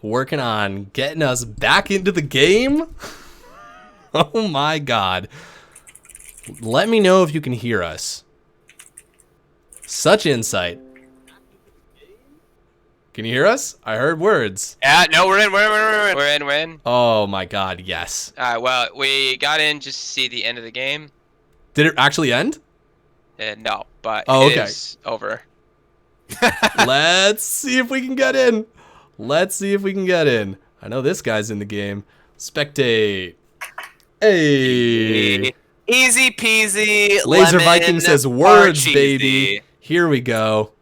working on getting us back into the game. Oh my god. Let me know if you can hear us. Such insight. Can you hear us? I heard words. Yeah, no, we're in. We're in. Oh my god, yes. Well, we got in just to see the end of the game. Did it actually end? No, but it is over. Let's see if we can get in. Let's see if we can get in. I know this guy's in the game. Spectate. Hey. Easy peasy. Laser lemon, Viking says words, cheesy. baby. Here we go.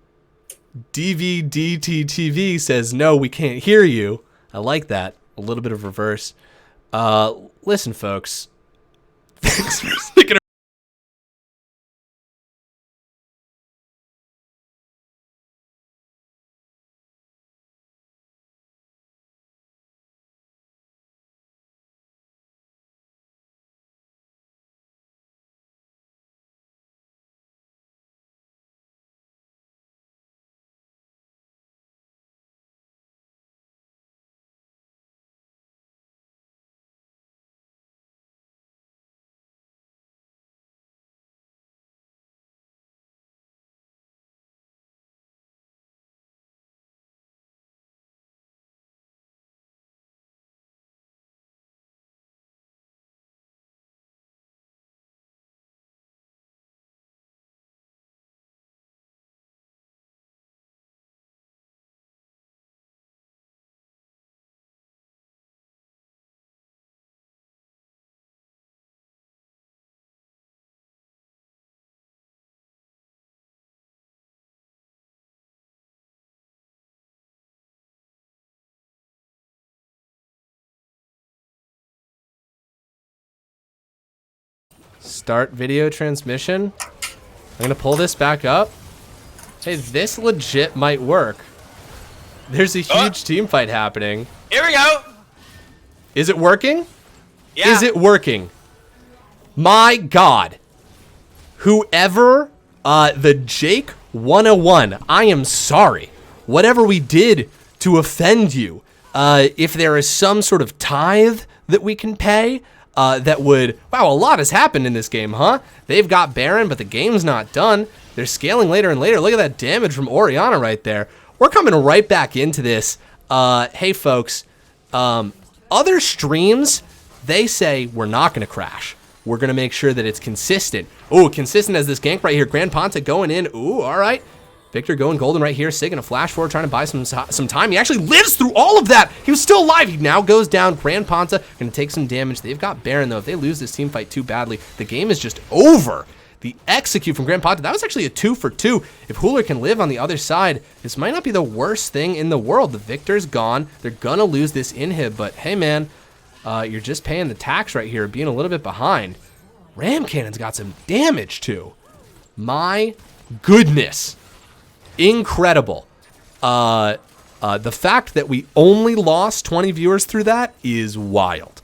DVDTTV says no, we can't hear you. I like that. A little bit of reverse. Listen, folks. Thanks for sticking around. Start video transmission. I'm gonna pull this back up. Hey, this legit might work. There's a huge team fight happening. Here we go. Is it working? Yeah. Is it working? My God. Whoever, the Jake 101, I am sorry. Whatever we did to offend you, if there is some sort of tithe that we can pay, that would, wow, a lot has happened in this game, huh? They've got Baron, but the game's not done. They're scaling later and later. Look at that damage from Orianna right there. We're coming right back into this. Hey, folks, other streams, they say we're not going to crash. We're going to make sure that it's consistent. Oh, consistent as this gank right here. Grand Panther going in. Ooh, all right. Victor going golden right here. Sig in a flash forward, trying to buy some time. He actually lives through all of that. He was still alive. He now goes down. Grand Panther going to take some damage. They've got Baron, though. If they lose this team fight too badly, the game is just over. The execute from Grand Panther, that was actually a 2 for 2. If Hooler can live on the other side, this might not be the worst thing in the world. The Victor's gone. They're going to lose this inhib, but hey, man, you're just paying the tax right here, being a little bit behind. Ram Cannon's got some damage, too. My goodness. Incredible. The fact that we only lost 20 viewers through that is wild.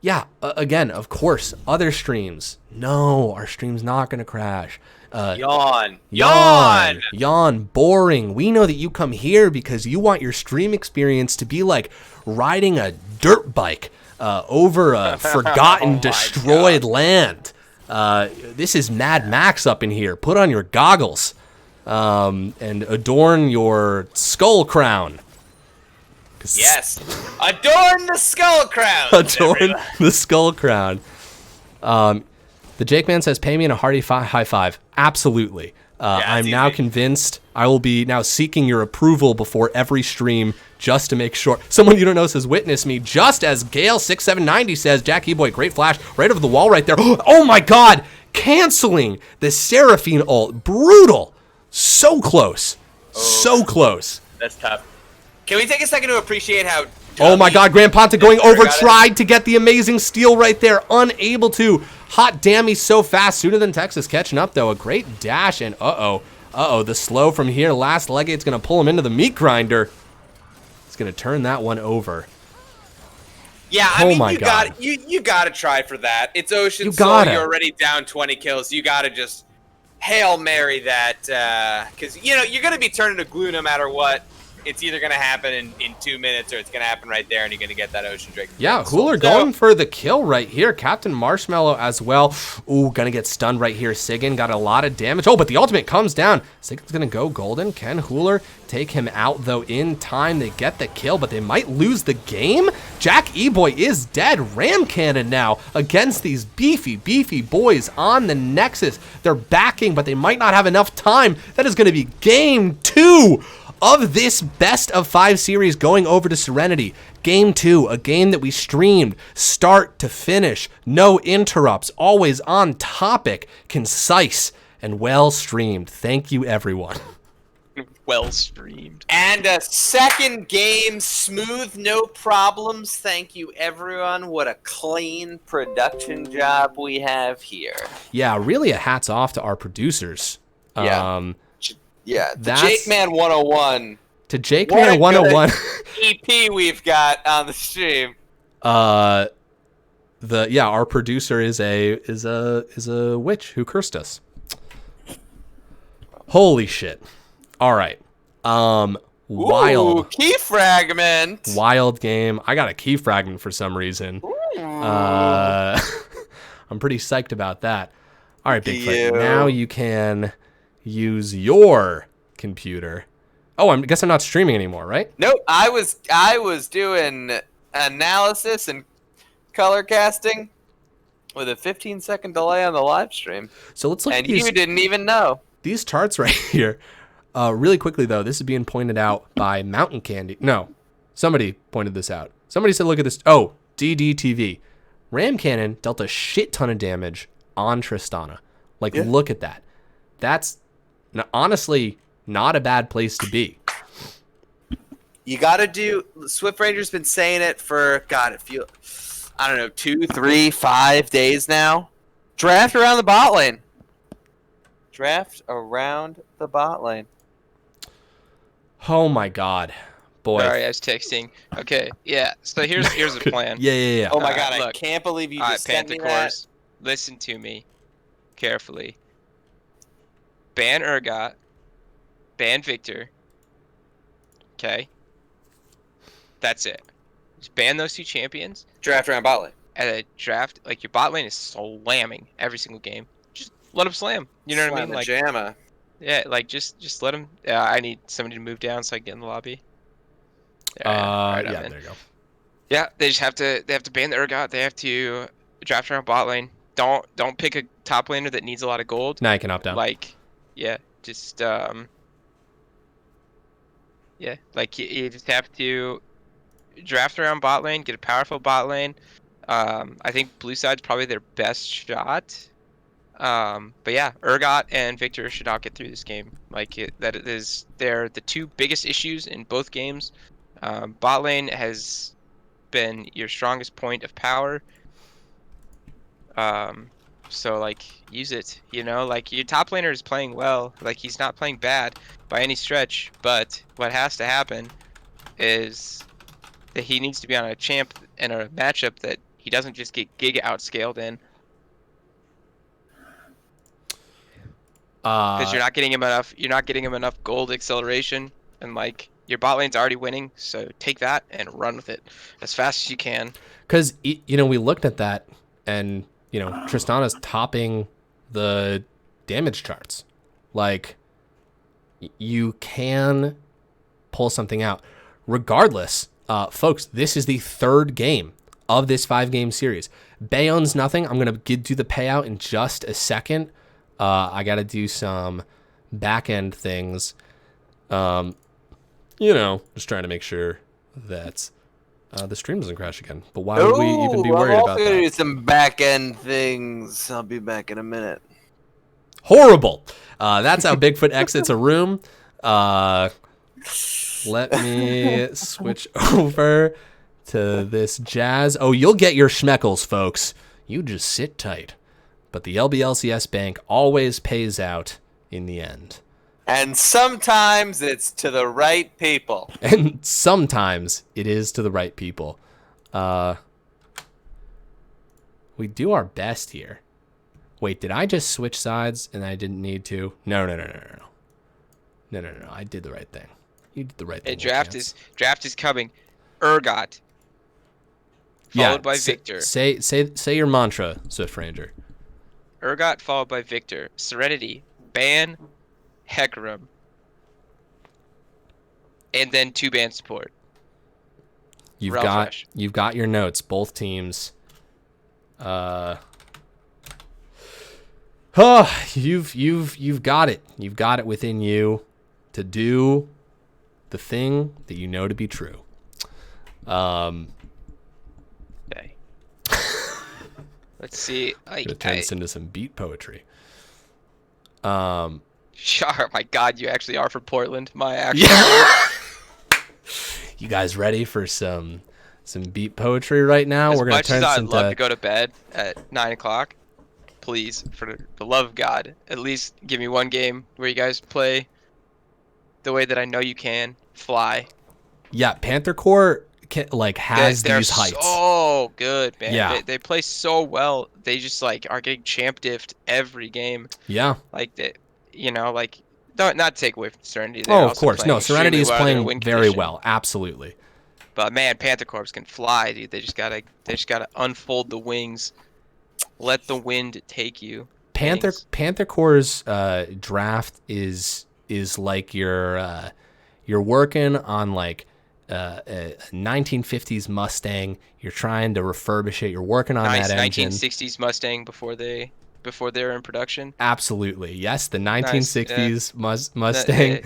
Yeah, again, of course, other streams. No, our stream's not going to crash. Yawn. Boring. We know that you come here because you want your stream experience to be like riding a dirt bike over a forgotten, destroyed land. This is Mad Max up in here. Put on your goggles and adorn your skull crown. Yes. Adorn the skull crown. Adorn the skull crown. The Jake Man says, pay me in a hearty high five. Absolutely. I'm now convinced. I will be now seeking your approval before every stream just to make sure. Someone you don't know says, witness me. Just as Gale6790 says, Jack E-Boy, great flash right over the wall right there. Oh my God. Canceling the Seraphine ult. Brutal. So close. So close. That's tough. Can we take a second to appreciate how... Oh my God, Grand Panther going over, tried to get the amazing steal right there, unable to. Hot damn, he's so fast, sooner than Texas catching up though. A great dash, and the slow from here. Last Legate's gonna pull him into the meat grinder. He's gonna turn that one over. Yeah, I mean, you gotta try for that. It's Ocean Soul, you're already down 20 kills. You gotta just Hail Mary that, because, you know, you're gonna be turning to glue no matter what. it's either going to happen in 2 minutes or it's going to happen right there, and you're going to get that Ocean Drake. Yeah, Hooler going for the kill right here. Captain Marshmallow as well. Ooh, going to get stunned right here. Sigyn got a lot of damage. Oh, but the ultimate comes down. Sigyn's going to go golden. Can Hooler take him out, though, in time? They get the kill, but they might lose the game. Jack E-Boy is dead. Ram Cannon now against these beefy boys on the Nexus. They're backing, but they might not have enough time. That is going to be game 2 of this best of 5 series going over to Serenity. Game 2, a game that we streamed start to finish. No interrupts, always on topic, concise, and well streamed. Thank you, everyone. Well streamed. And a second game, smooth, no problems. Thank you, everyone. What a clean production job we have here. Yeah, really a hats off to our producers. Yeah, the Jake Man 101. To Jake Man 101. EP we've got on the stream. Our producer is a witch who cursed us. Holy shit. All right. Wild. Ooh, key fragment. Wild game. I got a key fragment for some reason. I'm pretty psyched about that. All right, Bigfoot. Now you can use your computer. Oh, I guess I'm not streaming anymore, right? Nope. I was doing analysis and color casting with a 15-second delay on the live stream. So let's look at these. And you didn't even know. These charts right here. Really quickly, though, this is being pointed out by Mountain Candy. No, somebody pointed this out. Somebody said, look at this. Oh, DDTV. Ram Cannon dealt a shit ton of damage on Tristana. Look at that. That's honestly not a bad place to be. You got to do... Swift Ranger's been saying it for, God, it feels... I don't know, 2, 3, 5 days now. Draft around the bot lane. Draft around the bot lane. Oh my God, boy! Sorry, I was texting. Okay, yeah. So here's the plan. Yeah. Oh my God, I can't believe you just sent me that. Listen to me carefully. Ban Urgot. Ban Victor. Okay. That's it. Just ban those 2 champions. Draft around bot lane. At a draft, your bot lane is slamming every single game. Just let them slam. You know what I mean? Jamma. Yeah, just let them. I need somebody to move down so I can get in the lobby. There you go. Yeah, they just have to ban the Urgot. They have to draft around bot lane. Don't pick a top laner that needs a lot of gold. Now you can opt down. You just have to draft around bot lane, get a powerful bot lane. I think blue side's probably their best shot. But yeah, Urgot and Victor should not get through this game. They're the 2 biggest issues in both games. Bot lane has been your strongest point of power. So use it. Your top laner is playing well. He's not playing bad by any stretch. But what has to happen is that he needs to be on a champ and a matchup that he doesn't just get giga outscaled in. Because you're not getting him enough. You're not getting him enough gold acceleration, and your bot lane's already winning. So take that and run with it as fast as you can. Because we looked at that, and Tristana's topping the damage charts. You can pull something out, regardless. Folks, this is the 3rd game of this 5-game series. Bayonne's nothing. I'm gonna do the payout in just a second. I got to do some back-end things. Just trying to make sure that the stream doesn't crash again. But why would we even be worried about that? I'm also going to do some back-end things. I'll be back in a minute. Horrible. That's how Bigfoot exits a room. Let me switch over to this Jazz. Oh, you'll get your schmeckles, folks. You just sit tight. But the LBLCS bank always pays out in the end. And sometimes it's to the right people. And sometimes it is to the right people. We do our best here. Wait, did I just switch sides and I didn't need to? No. I did the right thing. You did the right thing. Draft is coming. Urgot. Followed by Victor. Say your mantra, Swift Ranger. Urgot followed by Victor. Serenity. Ban. Hecarim. And then 2-ban support. You've got your notes. Both teams. You've got it. You've got it within you to do the thing that you know to be true. Okay. Let's see. It turns into some beat poetry. Sure. My God, you actually are from Portland. My actual. Yeah. You guys ready for some beat poetry right now? As We're gonna much turn as this I'd into. love to go to bed at 9 o'clock, please, for the love of God, at least give me one game where you guys play the way that I know you can. Fly. Yeah, Panther Corp has these heights. They're so good, man. Yeah. They play so well. They just are getting champ diffed every game. Yeah. Not to take away from Serenity. Oh, of course. No, Serenity is playing very well. Absolutely. But man, Panther Corps can fly, dude. They just gotta unfold the wings. Let the wind take you. Panther Corps' draft is like you're working on a 1950s Mustang. You're trying to refurbish it. You're working on that engine. 1960s Mustang before they're in production. Absolutely, yes. The 1960s Nice. Mustang. Yeah.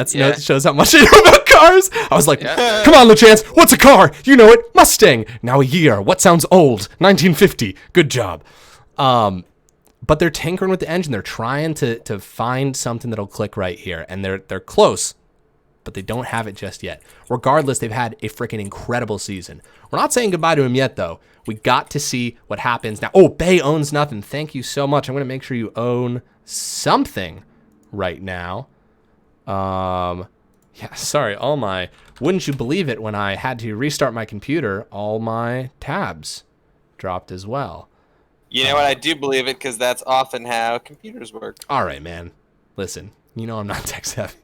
That shows how much I know about cars. I was like, come on, LeChance. What's a car? You know it. Mustang. Now a year. What sounds old? 1950. Good job. But they're tinkering with the engine. They're trying to find something that'll click right here, and they're close, but they don't have it just yet. Regardless, they've had a freaking incredible season. We're not saying goodbye to him yet, though. We got to see what happens now. Oh, Bay owns nothing. Thank you so much. I'm going to make sure you own something right now. Yeah, sorry. Wouldn't you believe it, when I had to restart my computer, all my tabs dropped as well. You know what? I do believe it, because that's often how computers work. All right, man. Listen, I'm not tech savvy.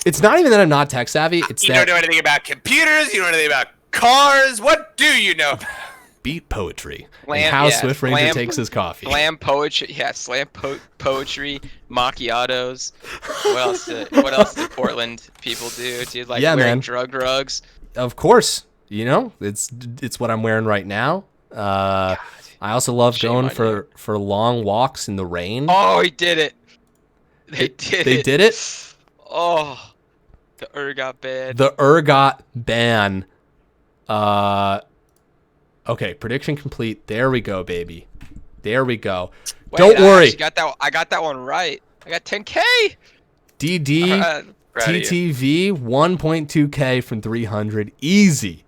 It's not even that I'm not tech savvy. It's You don't know anything about computers. You don't know anything about cars. What do you know? Beat poetry. And how Swift Ranger takes his coffee. Slam poetry. Yeah, poetry, macchiatos. What else do Portland people do? Dude, wearing drugs? Of course. It's what I'm wearing right now. I also love going for long walks in the rain. Oh, he did it. They did it? Oh, the Urgot ban. The Urgot ban. Okay, prediction complete. There we go, baby. There we go. Wait, Don't worry. I got that one right. I got 10K. DD TTV 1.2K from 300. Easy.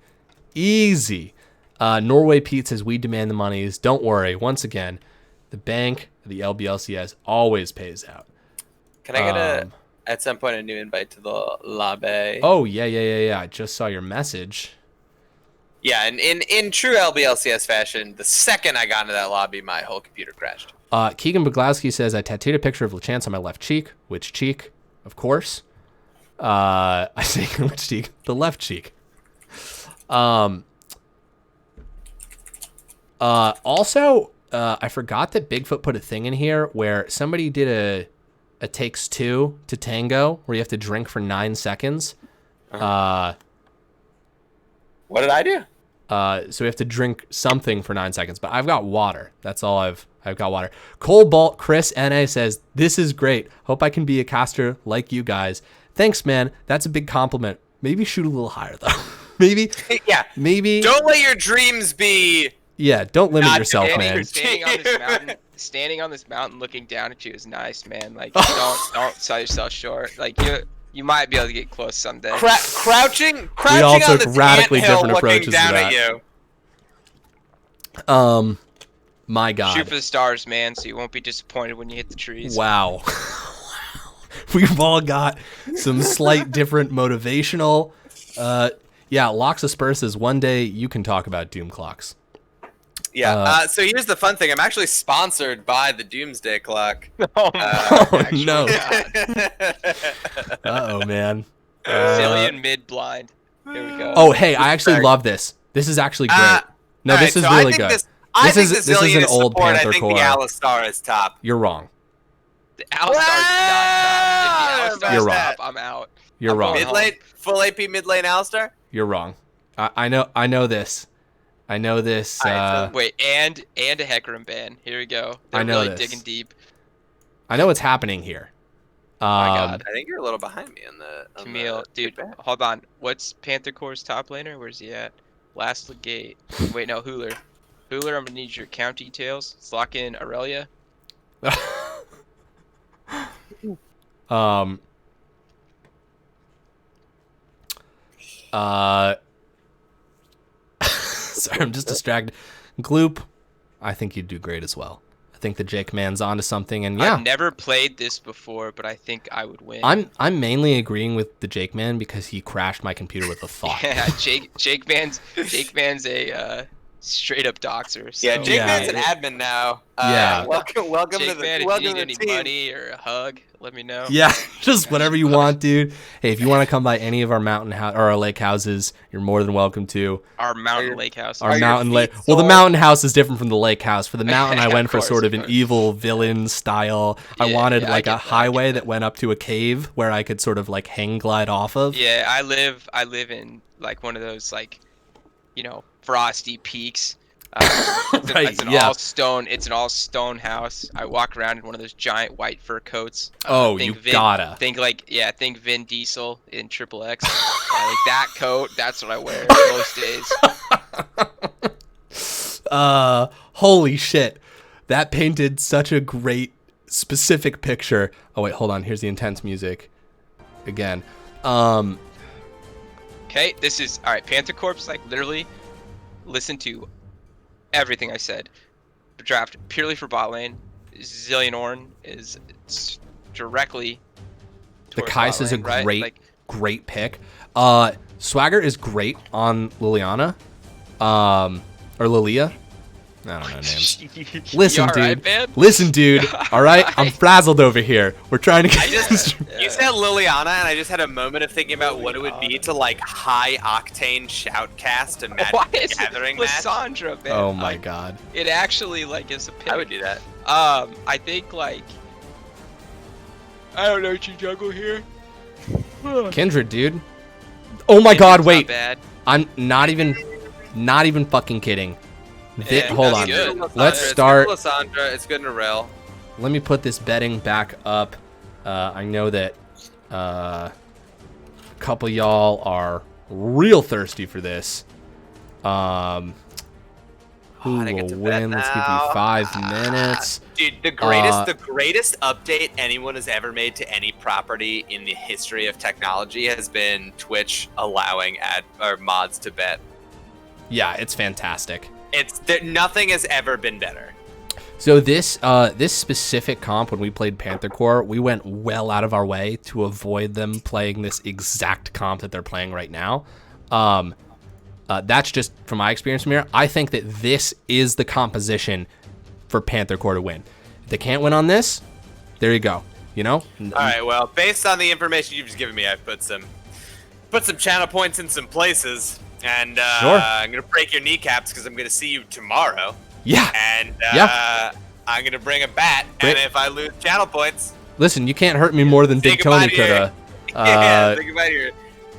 Norway Pete says we demand the monies. Don't worry. Once again, the bank, the LBLCS always pays out. Can I get at some point a new invite to the lobby? Oh yeah. I just saw your message. Yeah, and in true LBLCS fashion, the second I got into that lobby, my whole computer crashed. Keegan Boglowski says I tattooed a picture of LeChance on my left cheek. Which cheek? Of course. I say which cheek? The left cheek. Also, I forgot that Bigfoot put a thing in here where somebody did a takes two to tango, where you have to drink for 9 seconds. What did I do? So we have to drink something for 9 seconds, but I've got water. That's all I've got water. Cobalt Chris NA says, this is great. Hope I can be a caster like you guys. Thanks, man. That's a big compliment. Maybe shoot a little higher, though. Maybe. Yeah. Maybe. Don't let your dreams be... Yeah, don't limit yourself, man. Standing on this mountain looking down at you is nice, man. Don't sell yourself short. You might be able to get close someday. Crouching We all on took this radically anthill different looking approaches to down that. at you. My God. Shoot for the stars, man, so you won't be disappointed when you hit the trees. Wow. We've all got some slight different motivational. Yeah, Loxasperse says one day you can talk about doom clocks. Yeah. So here's the fun thing. I'm actually sponsored by the Doomsday Clock. Oh no. Uh-oh, man. Zillion mid blind. Here we go. Oh, hey, I actually love this. This is actually great. No, All this right, is so really good. This is This is an old Panther I think core. the Alistar is top. You're wrong. The Alistar's not top. If the Alistar's You're top, wrong. I'm out. You're I'm wrong. going Mid lane, full AP mid lane Alistar. You're wrong. I know this. I know this. Wait, and a Hecarim ban. Here we go. They're I know really this. digging deep. I know what's happening here. My God. I think you're a little behind me on the. Camille, dude, hold on. What's Panther Core's top laner? Where's he at? Last Legate. Wait, no, Hooler. Hooler, I'm gonna need your account details. Let's lock in Aurelia. Sorry, I'm just distracted. Gloop, I think you'd do great as well. I think the Jake man's onto something, and yeah, I've never played this before, but I think I would win. I'm mainly agreeing with the Jake man because he crashed my computer with a thought. Yeah, Jake Man's a straight up doxer. So. Yeah, Jake Man's an admin now. Yeah. Welcome Jake to the Man, welcome if to you the need team. any money or a hug, let me know. Yeah, just whatever you want, dude. Hey, if you want to come by any of our mountain or our lake houses, you're more than welcome to. Our mountain lake house. Our Are your mountain lake. feet Well, the sore? mountain house is different from the lake house. For the mountain, I Of went for course, sort of of an course. evil villain style. I Yeah, wanted yeah, I like get a that, I highway get that went up to a cave where I could sort of like hang glide off of. Yeah, I live in like one of those like, frosty peaks. Right, It's an yeah. all stone. It's an all stone house. I walk around in one of those giant white fur coats. Oh, think you gotta. think Vin Diesel in Triple X. Like that coat. That's what I wear most days. Holy shit. That painted such a great specific picture. Oh wait, hold on. Here's the intense music again. Okay, this is all right. Panther Corp's like literally listen to everything I said. Draft purely for bot lane. Zillion Ornn is directly. The towards Kais bot is a lane, right? great, Like, great pick. Swagger is great on Liliana. Or Lilia. I don't know names. Listen, you all right, dude. man? Listen, dude. All right, I'm frazzled over here. We're trying to get. You said Liliana, and I just had a moment of thinking about what it would be to like high octane shoutcast a Magic Why is Gathering it match. Lissandra, man? Oh my god. It actually like is a pick. I would do that. I think like I don't know what you juggle here. Kindred, dude. Oh my Kindred's god, not wait. bad. I'm not even fucking kidding. Yeah, Hold that's on. good. Let's It's start. good Lissandra. It's good Narelle. Let me put this betting back up. I know that a couple y'all are real thirsty for this. Who I didn't get to will bet win? Let's give now. you 5 minutes. Dude, the greatest update anyone has ever made to any property in the history of technology has been Twitch allowing mods to bet. Yeah, it's fantastic. Nothing has ever been better. So this specific comp, when we played Panther Core, we went well out of our way to avoid them playing this exact comp that they're playing right now. That's just from my experience from here. I think that this is the composition for Panther Core to win. If they can't win on this, there you go. All right, well, based on the information you've just given me, I've put some channel points in some places, and Sure. I'm gonna break your kneecaps because I'm gonna see you tomorrow. Yeah. And Yeah. I'm gonna bring a bat, Great. and if I lose channel points, Listen, you can't hurt me more than Say Big goodbye Tony to your- coulda. think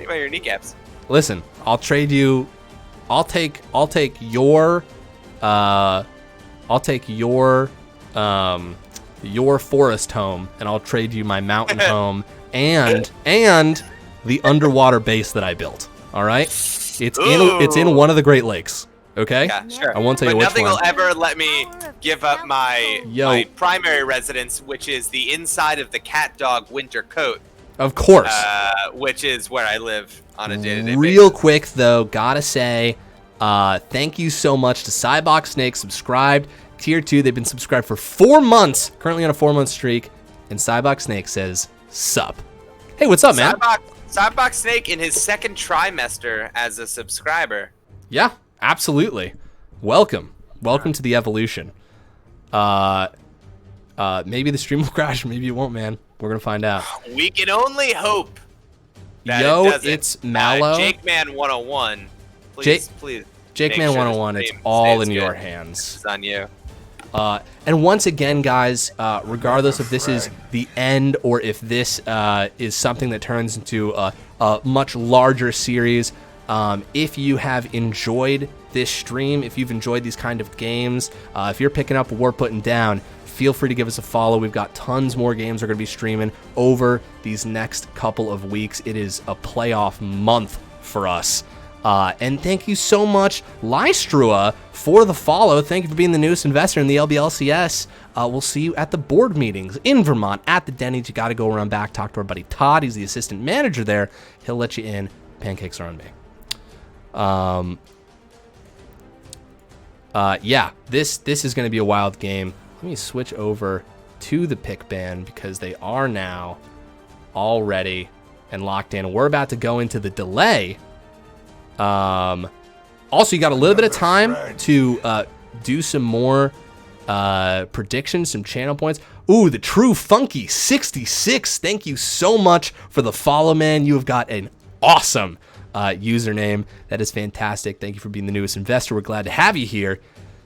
about your kneecaps. Listen, I'll trade you. I'll take your forest home, and I'll trade you my mountain home and the underwater base that I built. All right, it's in one of the Great Lakes. Okay, Yeah, sure. I won't tell you but which nothing one. will ever let me give up my primary residence, which is the inside of the cat dog winter coat, Of course. which is where I live on a day-to-day Real basis. quick though, gotta say, thank you so much to Cybox Snake, subscribed. Tier 2, they've been subscribed for 4 months, currently on a 4-month streak, and Cybox Snake says, sup. Hey, what's up, man? Cybox Snake in his second trimester as a subscriber. Yeah, absolutely. Welcome to the evolution. Maybe the stream will crash, maybe it won't, man. We're gonna find out. We can only hope. that Yo, it doesn't. it's Mallow. Jake Man 101. Please. Jake make Man sure 101, this it's team all stays in your good. hands. It's on you. And once again, guys, regardless if this is the end or if this is something that turns into a much larger series, if you have enjoyed this stream, if you've enjoyed these kind of games, if you're picking up what we're putting down, feel free to give us a follow. We've got tons more games we're going to be streaming over these next couple of weeks. It is a playoff month for us. And thank you so much, Lystrua, for the follow. Thank you for being the newest investor in the LBLCS. We'll see you at the board meetings in Vermont at the Denny's. You got to go around back, talk to our buddy Todd. He's the assistant manager there. He'll let you in. Pancakes are on me. Yeah, this is going to be a wild game. Let me switch over to the pick ban because they are now all ready and locked in. We're about to go into the delay. Also, you got a little bit of time to do some more predictions, some channel points. Ooh, the True Funky 66. Thank you so much for the follow, man. You have got an awesome username. That is fantastic. Thank you for being the newest investor. We're glad to have you here.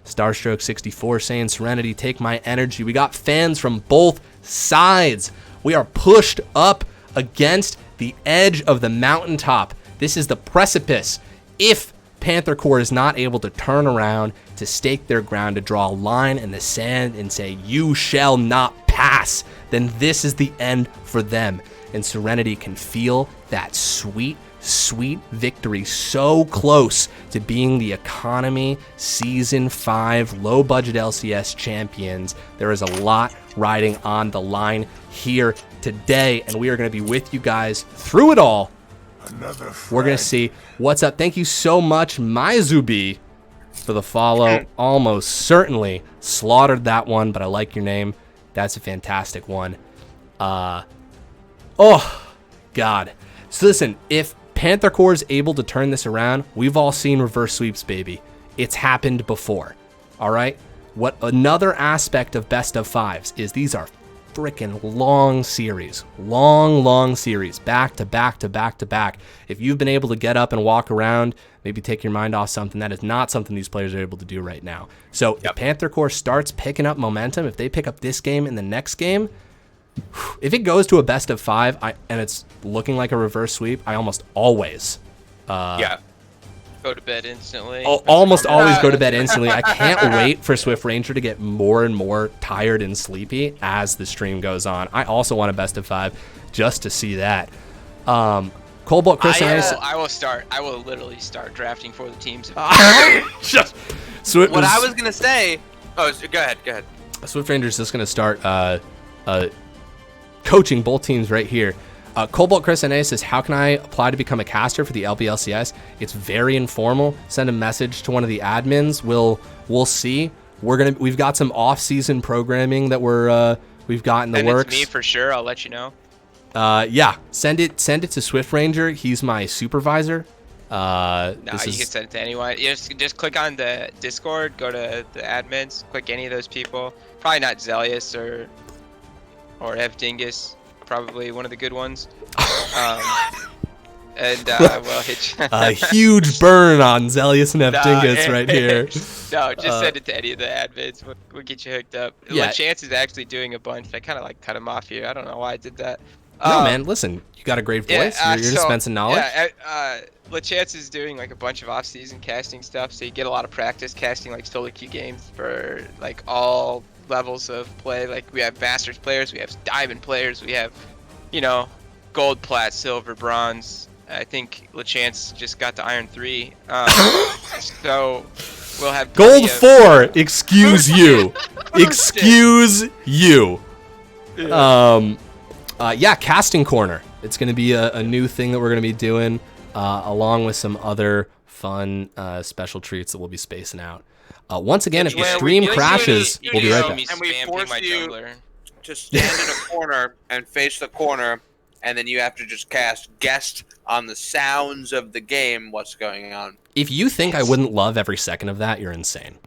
Starstroke 64 saying Serenity, take my energy. We got fans from both sides. We are pushed up against the edge of the mountaintop. This is the precipice. If Panther Corps is not able to turn around, to stake their ground, to draw a line in the sand and say, you shall not pass, then this is the end for them. And Serenity can feel that sweet, sweet victory so close to being the Economy Season 5 low-budget LCS champions. There is a lot riding on the line here today, and we are going to be with you guys through it all. We're going to see what's up. Thank you so much, Maizubi, for the follow. Almost certainly slaughtered that one, but I like your name. That's a fantastic one. Oh, God. So listen, if Panther Corps is able to turn this around, we've all seen reverse sweeps, baby. It's happened before, all right? What another aspect of best of fives is these are freaking long series, long series, back to back to back to back. If you've been able to get up and walk around, maybe take your mind off something, that is not something these players are able to do right now. So if Panther Corps starts picking up momentum, if they pick up this game and the next game, if it goes to a best of five and it's looking like a reverse sweep, I almost always go to bed instantly. Almost always go to bed instantly. I can't wait for Swift Ranger to get more and more tired and sleepy as the stream goes on. I also want a best of five just to see that. Cobalt, Chris, I will literally start drafting for the teams. I was gonna say. Oh, go ahead. Swift Ranger's just gonna start coaching both teams right here. Cobalt Chris NA says, how can I apply to become a caster for the LBLCS? It's very informal. Send a message to one of the admins. We'll see. We've got some off-season programming that we've got in the works. Send it to me for sure. I'll let you know. Yeah, send it to Swift Ranger. He's my supervisor. You can send it to anyone. Just click on the Discord, go to the admins, click any of those people. Probably not Zelius or Ev Dingus. Probably one of the good ones. And we'll hit you. A huge burn on Zelius and Eptingus right here. No, just send it to any of the admins. We'll get you hooked up. Yeah. Chance is actually doing a bunch. I kind of like cut him off here. I don't know why I did that. No, man, listen, you got a great voice. You're dispensing knowledge. Yeah, LeChance is doing like a bunch of off-season casting stuff, so you get a lot of practice casting like solo queue games for like all levels of play. Like we have Masters players, we have Diamond players, we have, gold, plat, silver, bronze. I think LeChance just got to Iron 3. So we'll have Gold 4. Excuse you. Excuse you. Yeah, Casting Corner. It's going to be a new thing that we're going to be doing, along with some other fun special treats that we'll be spacing out. Once again, if the stream crashes, we'll be right back. And we force you to stand in a corner and face the corner, and then you have to just guess on the sounds of the game what's going on. If you think I wouldn't love every second of that, you're insane.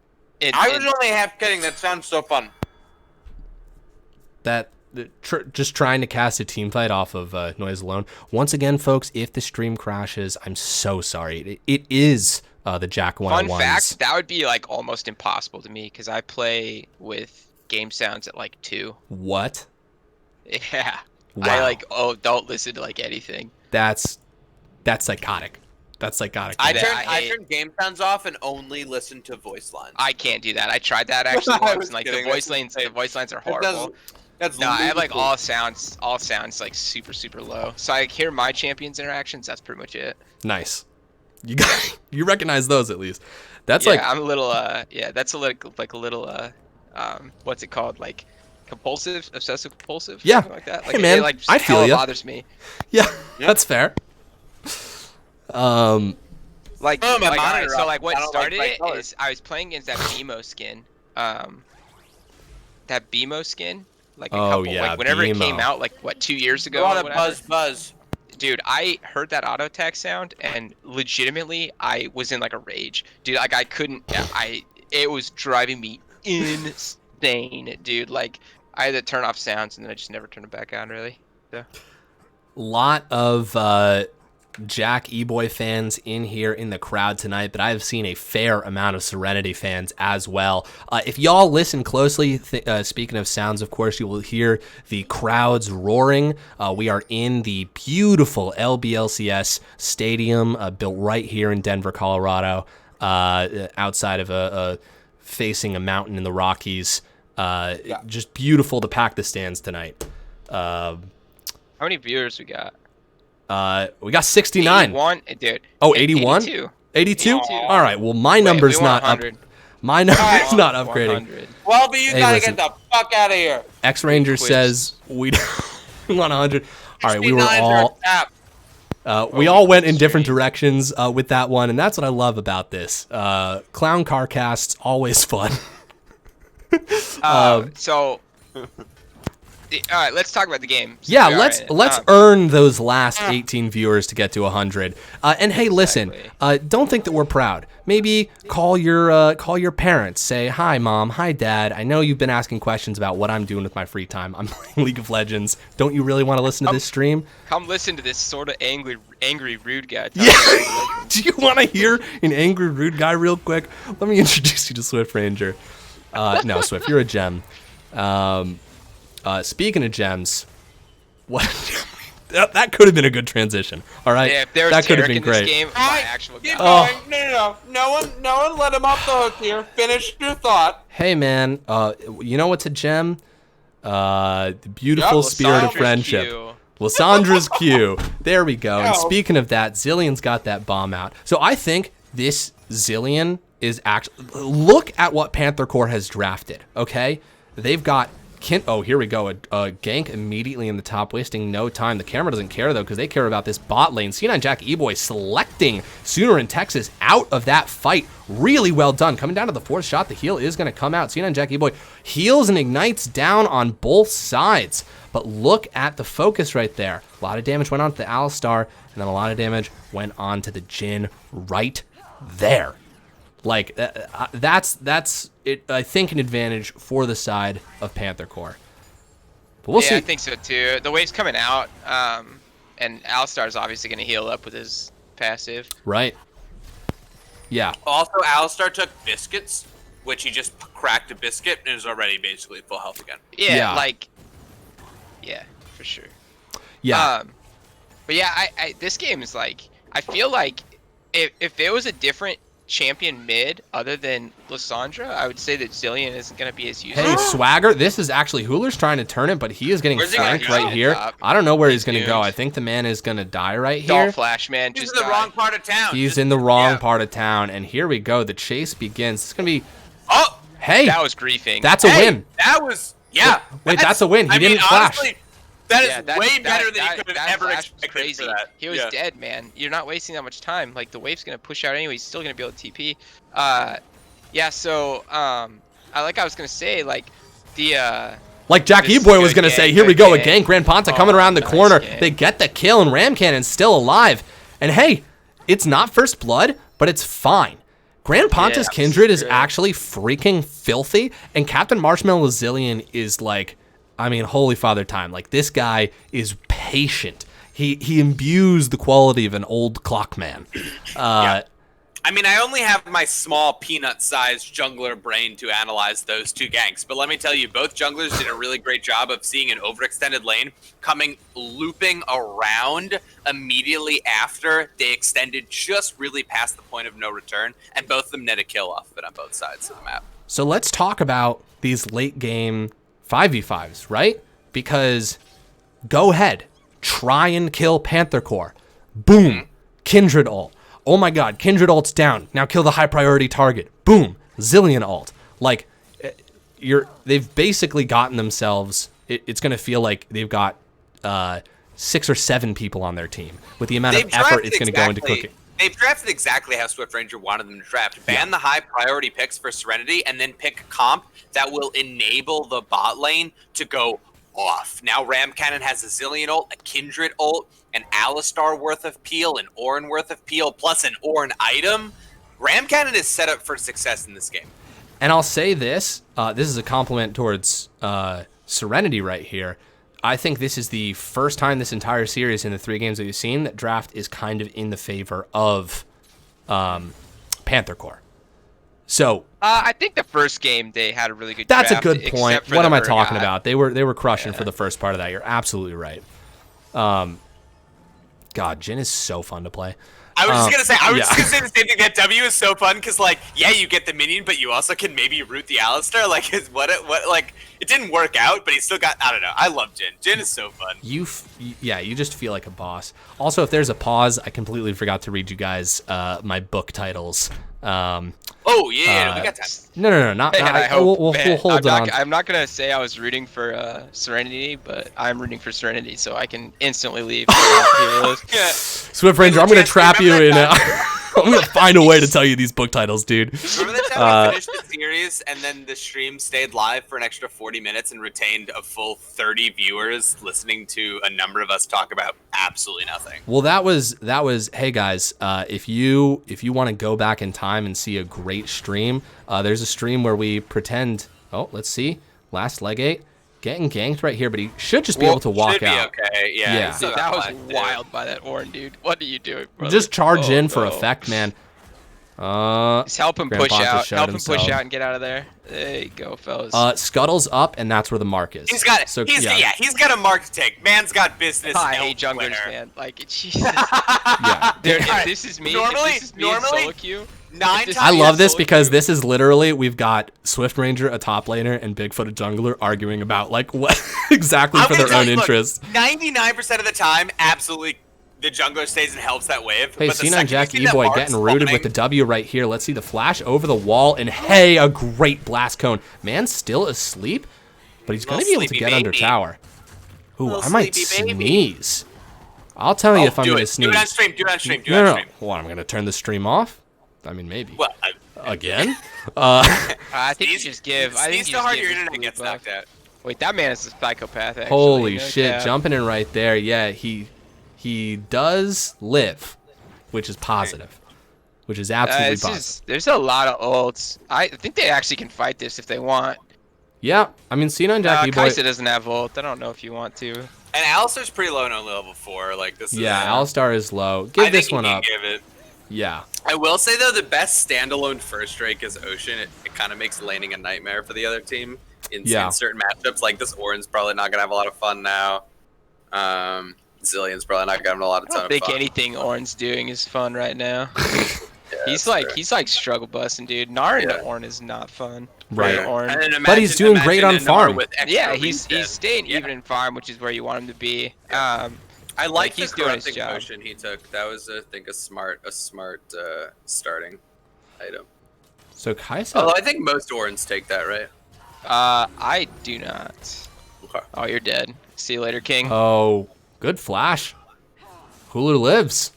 I was only half kidding. That sounds so fun. That just trying to cast a team fight off of Noise alone. Once again, folks, if the stream crashes, I'm so sorry. It is the Jack 101s. Fun fact, that would be like almost impossible to me because I play with game sounds at like 2. What? Yeah. Wow. I don't listen to like anything. That's psychotic. That's psychotic. I turn game sounds off and only listen to voice lines. I can't do that. I tried that actually I once, was and like kidding. the voice lines are horrible. That's No, I have like ludicrous. all sounds like super low. So I hear my champions interactions. That's pretty much it. Nice. You recognize those at least. That's Yeah, like I'm a little that's a little what's it called, like compulsive, obsessive compulsive, Yeah. something like that. Hey, Like man, it like I feel hella ya. bothers me. yeah, that's fair. Like, Oh, my like alright, monitor so up. like what I don't like started bright it colors. is I was playing against that BMO skin. That BMO skin, like a Oh, couple, yeah, like whenever it came BMO. out, like what, 2 years ago Go on or a whatever. buzz. Dude, I heard that auto attack sound and legitimately I was in like a rage. Dude, like I couldn't, it was driving me insane, dude. Like I had to turn off sounds and then I just never turned it back on, really. So. Lot of Jack E-Boy fans in here in the crowd tonight, but I've seen a fair amount of Serenity fans as well. If y'all listen closely, speaking of sounds, of course, you will hear the crowds roaring. We are in the beautiful LBLCS stadium built right here in Denver, Colorado, outside of facing a mountain in the Rockies. Just beautiful to pack the stands tonight. How many viewers we got? We got 69. 81, dude. Oh, 81? 82. 82? 82. All right. Well, my Wait, number's we want not up. 100. My number's not 100. upgrading. Well, but you Hey, gotta listen. get the fuck out of here. X Ranger Quiz. says we want 100. All right, we were 69s all are tapped. we all went in different directions with that one, and that's what I love about this. Clown car casts always fun. So, all right, let's talk about the game. since Yeah, we are let's in it. let's earn those last 18 viewers to get to 100. And hey, listen, don't think that we're proud. Maybe call your parents. Say, "Hi, Mom. Hi, Dad. I know you've been asking questions about what I'm doing with my free time. I'm playing League of Legends. Don't you really want to listen to this stream? Come listen to this sort of angry, rude guy. Yeah. Do you want to hear an angry, rude guy real quick? Let me introduce you to Swift Ranger. No, Swift, you're a gem. Speaking of gems, what? that could have been a good transition. All right, Yeah, if there was that could have Tarek been in this great. game, my actual Keep God. going. No one let him off the hook here. Finish your thought. Hey, man, you know what's a gem? The beautiful Yep, spirit of Lissandra's friendship. Q. Lissandra's Q. There we go. And Yo. speaking of that, Zillion's got that bomb out. So I think this Zillion is actually... Look at what Panther Corp has drafted, okay? They've got... Oh, here we go. A gank immediately in the top, wasting no time. The camera doesn't care, though, because they care about this bot lane. C9 Jack E-Boy selecting Sooner in Texas out of that fight. Really well done. Coming down to the fourth shot, the heal is going to come out. C9 Jack E-Boy heals and ignites down on both sides. But look at the focus right there. A lot of damage went on to the Alistar, and then a lot of damage went on to the Jhin right there. Like, that's it. I think an advantage for the side of Panther Corp. But we'll see. I think so too. The wave's coming out, and Alistar's obviously going to heal up with his passive. Right. Yeah. Also, Alistar took biscuits, which he just cracked a biscuit and is already basically full health again. Yeah. Yeah, for sure. Yeah. But yeah, I this game is like, I feel like if it was a different champion mid other than Lissandra, I would say that Zillion isn't going to be as useful. Hey, Swagger, this is actually Hooler's trying to turn it, but he is getting Where's he gonna flanked go? right here. Top. I don't know where he's going to Dude. go. I think the man is going to die right Doll here. Flash, man. He's Just in the die. wrong part of town. He's Just- in the wrong yeah. part of town, and here we go. The chase begins. It's going to be... Oh, Hey, That was griefing. that's a hey, win. that was Wait, that's a win. He I mean, didn't flash. honestly, that is Yeah, way better than that- you could that have ever flash was expected crazy. for that. He was Yeah. dead, man. You're not wasting that much time. Like, the wave's gonna push out anyway. He's still gonna be able to TP. Yeah. So, I was gonna say, like, the Like Jack This is E-Boy was good going to say, gang, here we good go, a gang. gank. Grand Panta coming Oh, around the nice corner. gang. They get the kill, and Ram Cannon's still alive. And hey, it's not first blood, but it's fine. Grand Panta's Yeah, Kindred is great. actually freaking filthy, and Captain Marshmallow Zillion is like I mean, holy father time. Like, this guy is patient. He imbues the quality of an old clock man. Yeah. I mean, I only have my small peanut-sized jungler brain to analyze those two ganks, but let me tell you, both junglers did a really great job of seeing an overextended lane looping around immediately after they extended just really past the point of no return, and both of them net a kill off of it on both sides of the map. So let's talk about these late game 5v5s, right? Because go ahead, try and kill Panther Core. Boom, Kindred ult. Oh my god, Kindred ult's down. Now kill the high priority target. Boom, Zillion ult. Like, they've basically gotten themselves, it's going to feel like they've got 6 or 7 people on their team with the amount of effort it's going to go into cooking. They've drafted exactly how Swift Ranger wanted them to draft. Ban the high priority picks for Serenity, and then pick a comp that will enable the bot lane to go off. Now Ram Cannon has a Zillion ult, a Kindred ult, an Alistar worth of peel, an Ornn worth of peel, plus an Ornn item. Ram Cannon is set up for success in this game. And I'll say this, this is a compliment towards Serenity right here. I think this is the first time this entire series in the 3 games that you've seen that draft is kind of in the favor of Panther Core. So I think the first game they had a really good that's draft. a good point. except for What the am I talking Urgot. about? They were crushing for the first part of that. You're absolutely right. God, Jhin is so fun to play. I was just gonna say, yeah. just gonna say the same thing. That W is so fun because, like, yeah, you get the minion, but you also can maybe root the Alistar. Like, like, it didn't work out, but he still got. I don't know. I love Jhin. Jhin is so fun. You just feel like a boss. Also, if there's a pause, I completely forgot to read you guys my book titles. Oh yeah, we got time. No, not. And I hope, we'll man, hold it on. I'm not gonna say I was rooting for Serenity, but I'm rooting for Serenity, so I can instantly leave. Yeah. Swift Ranger, I'm gonna trap you in. Remember I'm gonna find a way to tell you these book titles, dude. Remember that time we finished the series and then the stream stayed live for an extra 40 minutes and retained a full 30 viewers listening to a number of us talk about absolutely nothing? Well, that was. Hey guys, if you want to go back in time and see a great stream, there's a stream where we pretend. Oh, let's see. Last leg 8 getting ganked right here, but he should just be able to walk Should be out. okay. Yeah. Yeah. he still Dude, got that was flagged, wild by that Ornn, dude. What are you doing, brother? Just charge in Oh, for no. effect, man. Just help him push Grandpa out. just showed Help him push himself. out and get out of there. There you go, fellas. Scuttle's up, and that's where the mark is. He's got it. So, He's got a mark to take. Man's got business. I hate elsewhere. junglers, man. Like, Jesus. Yeah. Dude, Alright, if this is me, normally- if this is me in solo queue, Nine this- I times. love this solo because queue. this is literally we've got Swift Ranger, a top laner, and Bigfoot, a jungler, arguing about like what exactly I'm for gonna their tell own you, look, interest. 99% of the time, absolutely, the jungler stays and helps that wave. Hey, but the C9 second Jack you see that E-Boy mark getting rooted with the W right here. Let's see the flash over the wall, and hey, a great blast cone. Man's still asleep, but he's going to be able to sleepy get under baby. tower. Ooh, Little I might sleepy baby. sneeze. I'll tell you if I'm do going to it. sneeze. Do it on stream. Do it on stream. Do it No, on no, stream. What, I'm going to turn the stream off? I mean, maybe. Well, Again? I think you sneeze- just give. I think sneeze you so just hard give your this internet blue gets buff. knocked out. Wait, that man is a psychopath. Actually. Holy no shit, cap. jumping in right there. Yeah, he does live, which is positive. Which is absolutely positive. There's a lot of ults. I think they actually can fight this if they want. Yeah, I mean, C9 Jack E-Boy. Kaisa doesn't have ult. I don't know if you want to. And Alistar's pretty low, no level 4. Like this. Yeah, is, Alistar is low. I Give think this you one can up. Give it. Yeah. I will say though, the best standalone first Drake is Ocean. It kind of makes laning a nightmare for the other team in certain matchups. Like this Ornn's probably not gonna have a lot of fun now. Zillion's probably not gonna have a lot of I ton don't of think fun. anything Ornn's doing is fun right now. Yeah, he's that's like struggle busting, dude. Nara into Yeah. Ornn is not fun. Right. For Ornn. And then But he's doing great on imagine a Nara farm. with extra Yeah, he's reset. staying Yeah. even in farm, which is where you want him to be. I like he's the doing his corrupting job. potion he took. That was, I think, a smart starting item. So Kaisa. Although I think most Orns take that, right? I do not. Okay. Oh, you're dead. See you later, King. Oh, good flash. Hulu lives.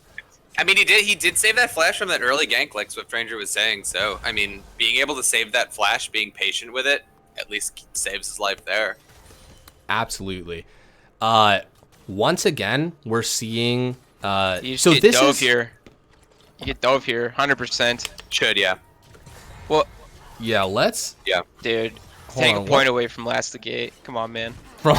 I mean, he did save that flash from that early gank, like Swift Ranger was saying. So, I mean, being able to save that flash, being patient with it, at least saves his life there. Absolutely. Once again, we're seeing. You just So get this dove is here. You get dove here, 100%. Should, yeah. Well, yeah. Let's. Yeah. dude, Hold take on, a point away from last the gate. Come on, man. From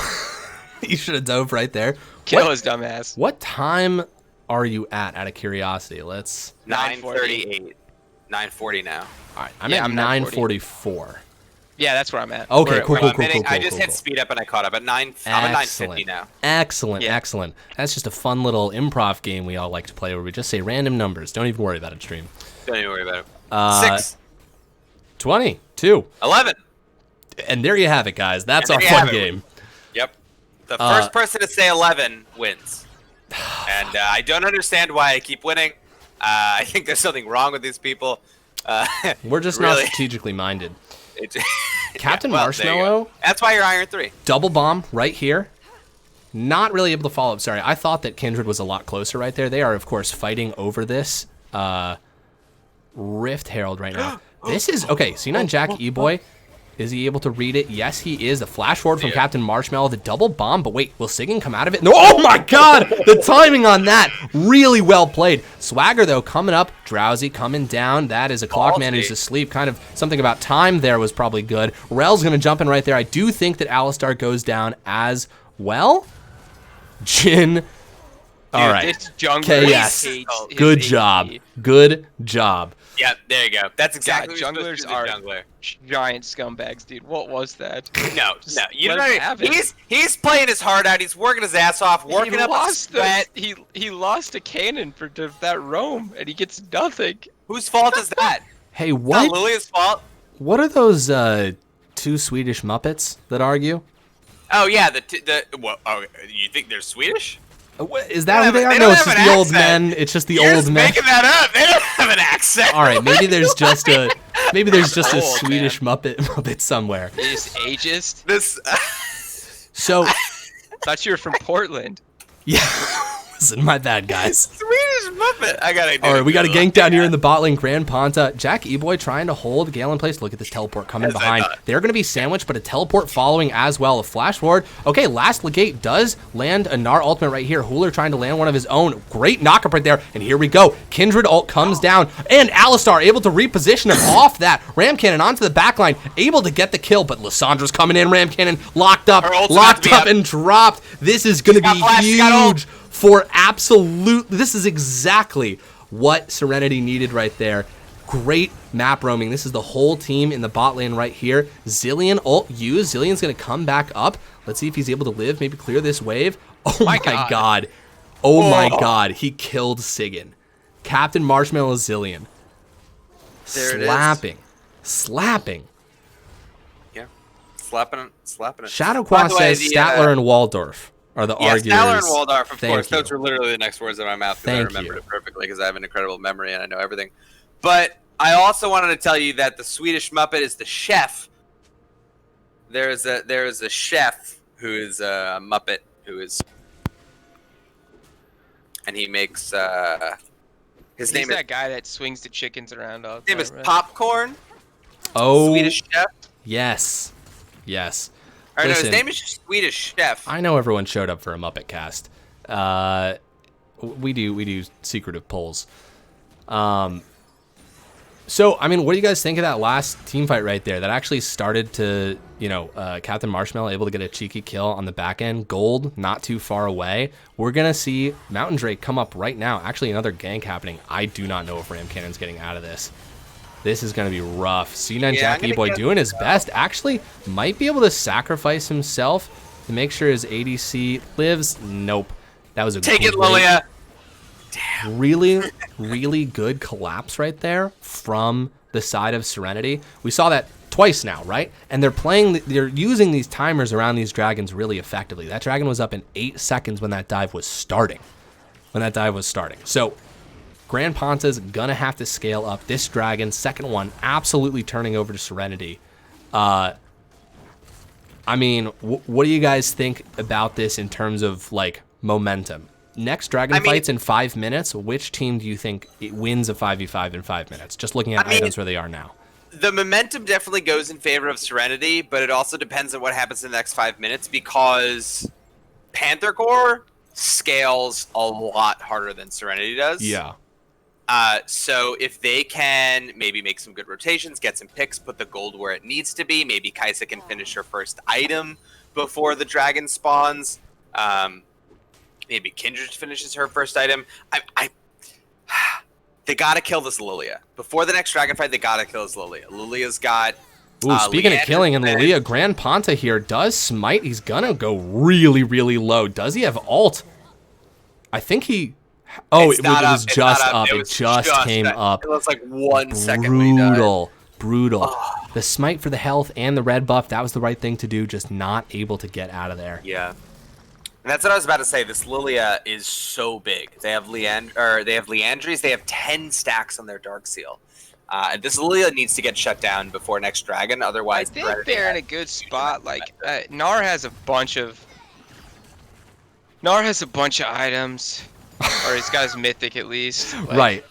you should have dove right there. Kill his dumbass. What time are you at? Out of curiosity, let's. 9:38. 9:40 now. All right, I'm Yeah, at I'm 9:44. Yeah, that's where I'm at. Okay, We're- cool, we're- cool, I'm cool, at- cool, I cool, just cool, hit cool. speed up and I caught up at 9. I'm at 9:50 now. Excellent, Yeah. excellent. That's just a fun little improv game we all like to play where we just say random numbers. Don't even worry about it, stream. Don't even worry about it. 6, 20, 2. 11. And there you have it, guys. That's And our there you fun have it. game. Yep. The first person to say 11 wins. And I don't understand why I keep winning. I think there's something wrong with these people. We're just really. not strategically minded. It's- Captain well, there you go. Marshmallow, That's why you're Iron 3. double bomb right here. Not really able to follow up. Sorry, I thought that Kindred was a lot closer right there. They are, of course, fighting over this Rift Herald right now. This is okay. C9 Jack E-Boy. Is he able to read it? Yes, he is. The flash forward from Captain Marshmallow, the double bomb. But wait, will Sigan come out of it? No. Oh my God! The timing on that, really well played. Swagger though coming up, Drowsy coming down. That is a Clockman who's asleep. Kind of something about time there was probably good. Rel's gonna jump in right there. I do think that Alistar goes down as well. Jin. All right. This jungler KS. hates his Good AP. job. Good job. Yeah, there you go. That's exactly God, what you're supposed to junglers do are with a jungler. giant scumbags, dude. What was that? No, Just no. You let know him what I have mean? it. He's playing his heart out. He's working his ass off, working he up a lost sweat. he lost a cannon for that roam, and he gets nothing. Whose fault is that? Hey, Not what? Lilia's fault. What are those two Swedish Muppets that argue? Oh yeah, oh, you think they're Swedish? Is that who They they are? don't No, it's have just an the old accent. men. It's just the You're old just men. making that up. They don't have an accent. All right, maybe there's just a Old, Swedish Muppet somewhere. He's ageist. This. So Thought you were from Portland. yeah, listen, my bad, guys. Swedish Muppet. I gotta. All right, we got a gank down here in the bot lane. Grand Panta, Jack E-Boy trying to hold Gale in place. Look at this teleport coming As I behind. thought. They're going to be sandwiched, but a teleport following as well. A flash forward. Okay, last Legate does land a Gnar ultimate right here. Hooler trying to land one of his own. Great knockup right there. And here we go. Kindred ult comes down. And Alistar able to reposition him off that. Ram Cannon onto the backline. Able to get the kill, but Lissandra's coming in. Ram Cannon locked up. Her ult's about to be up. And dropped. This is going to got be flash, she got ult. huge for absolute. This is exactly what Serenity needed right there. Great map roaming. This is the whole team in the bot lane right here. Zillion ult used. Zillion's going to come back up. Let's see if he's able to live, maybe clear this wave. Oh my god. Oh my god. He killed Sigan. Captain Marshmallow Zillion. There it is. Slapping. Yeah. Slapping it. Shadow By Quas the way, says the, Statler and Waldorf are the Yeah, arguers. Statler and Waldorf, of Thank course. you. Those were literally the next words in my mouth because I Thank remembered you. it perfectly because I have an incredible memory and I know everything. But I also wanted to tell you that the Swedish Muppet is the chef. There is a chef who is a Muppet who is, and he makes his He's name is that guy that swings the chickens around all the his name time, is right? Popcorn. Oh, Swedish chef. yes. Or no, his Listen. name is Swedish Chef. I know everyone showed up for a Muppet cast. We do secretive polls. So, I mean, what do you guys think of that last team fight right there? That actually started to, Captain Marshmallow able to get a cheeky kill on the back end. Gold not too far away. We're going to see Mountain Drake come up right now. Actually, another gank happening. I do not know if Ram Cannon's getting out of this. This is going to be rough. C9 Yeah, Jack I'm gonna E-Boy guess doing his best. Actually, might be able to sacrifice himself to make sure his ADC lives. Nope. That was a Take it, great- Lilia. really, really good collapse right there from the side of Serenity. We saw that twice now, right? And they're using these timers around these dragons really effectively. That dragon was up in 8 seconds when that dive was starting. So Grand Panta's gonna have to scale up this dragon. Second one, absolutely turning over to Serenity. I mean, what do you guys think about this in terms of like momentum? Next dragon fights in 5 minutes. Which team do you think it wins a 5v5 in 5 minutes? Just looking at items where they are now. The momentum definitely goes in favor of Serenity, but it also depends on what happens in the next 5 minutes because Panther Core scales a lot harder than Serenity does. Yeah. So if they can maybe make some good rotations, get some picks, put the gold where it needs to be, maybe Kaisa can finish her first item before the dragon spawns. Maybe Kindred finishes her first item. They gotta kill this Lilia before the next dragon fight. They gotta kill this Lilia. Lilia's got. Ooh, speaking of killing, and Lilia, Grand Panther here does smite. He's gonna go really, really low. Does he have ult? I think he. Oh, it was just up. It just came up. It was like 1 second. Brutal, brutal. Oh. The smite for the health and the red buff. That was the right thing to do. Just not able to get out of there. Yeah. And that's what I was about to say. This Lilia is so big. They have Leandries. They have 10 stacks on their Dark Seal. This Lilia needs to get shut down before next dragon. Otherwise, I think they're in a good spot. Like Gnar has a bunch of items, or he's got his mythic at least. Like, right.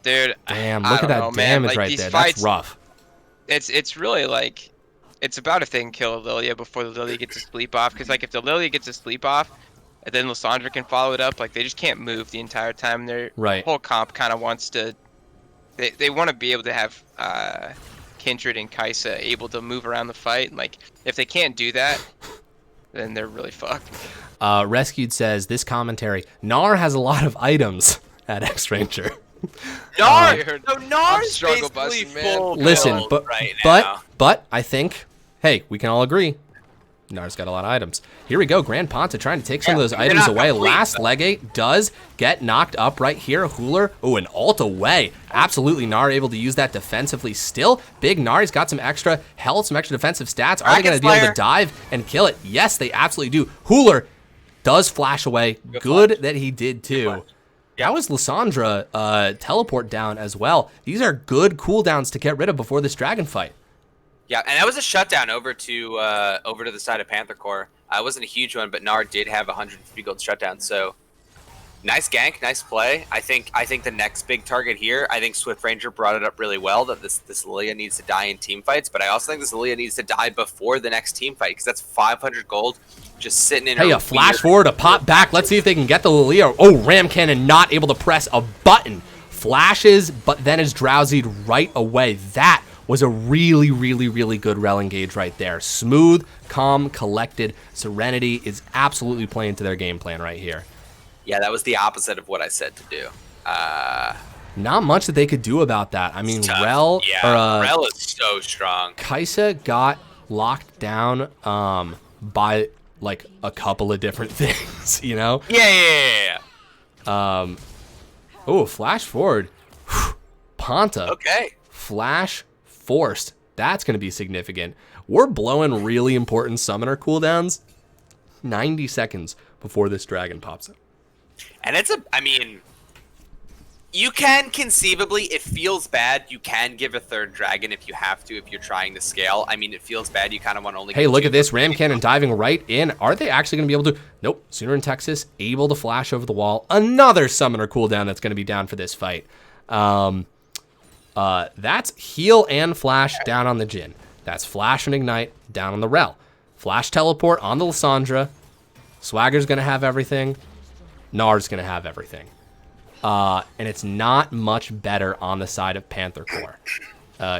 Dude. Damn! Look at that damage right there. That's rough. It's really like. It's about if they can kill Lilia before the Lilia gets a sleep off. Because, like, if the Lilia gets a sleep off, and then Lissandra can follow it up, like, they just can't move the entire time. Their whole comp kind of wants to... They want to be able to have Kindred and Kai'Sa able to move around the fight. And, like, if they can't do that, then they're really fucked. Rescued says, this commentary, Gnar has a lot of items at X-Ranger. Gnar's basically full. Listen, right now. but I think, hey, we can all agree, Gnar's got a lot of items. Here we go, Grand Panther trying to take some of those items away. Last Legate does get knocked up right here. Hooler, oh, an ult away. Absolutely, Gnar able to use that defensively still. Big Gnar, he's got some extra health, some extra defensive stats. Are they going to be able to dive and kill it? Yes, they absolutely do. Hooler does flash away. Good that he did too. That was Lissandra teleport down as well. These are good cooldowns to get rid of before this dragon fight. Yeah, and that was a shutdown over to the side of Panther Core. It wasn't a huge one, but Gnar did have 150 gold shutdown. So nice gank, nice play. I think the next big target here. I think Swift Ranger brought it up really well that this Lilia needs to die in team fights, but I also think this Lilia needs to die before the next team fight because that's 500 gold just sitting in. Hey, a flash forward, a pop back. Let's see if they can get the Lilia. Oh, Ram Cannon not able to press a button. Flashes, but then is drowsied right away. That was a really, really, really good rel engage right there. Smooth, calm, collected. Serenity is absolutely playing to their game plan right here. Yeah, that was the opposite of what I said to do. Not much that they could do about that. I mean, Rel... Yeah, Rel is so strong. Kai'Sa got locked down by, like, a couple of different things, you know? Yeah. Oh, flash forward. Panther. Okay. Flash forced. That's going to be significant. We're blowing really important summoner cooldowns 90 seconds before this dragon pops up. And I mean, you can conceivably, it feels bad, you can give a third dragon if you have to, if you're trying to scale. I mean, it feels bad, you kind of want to only... Hey, look at this, Ram Cannon diving right in. Are they actually going to be able to... Nope, Sooner in Texas, able to flash over the wall. Another summoner cooldown that's going to be down for this fight. That's heal and flash down on the Jhin. That's flash and ignite down on the Rel. Flash teleport on the Lissandra. Swagger's going to have everything. Gnar's going to have everything. And it's not much better on the side of Panther Core.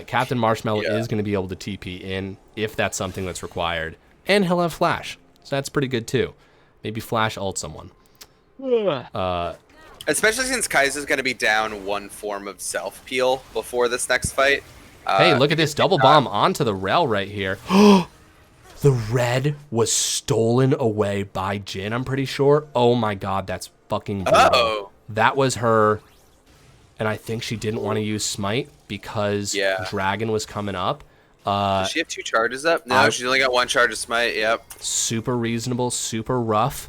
Captain Marshmallow is going to be able to TP in if that's something that's required. And he'll have flash. So that's pretty good too. Maybe flash ult someone. Especially since Kai'Sa's going to be down one form of self-peel before this next fight. Hey, look at this double bomb onto the Rel right here. The red was stolen away by Jhin, I'm pretty sure. Oh my god, that's fucking brutal. Uh-oh. That was her, and I think she didn't want to use Smite because Dragon was coming up. Does she have 2 charges up? No, she's only got 1 charge of Smite, yep. Super reasonable, super rough,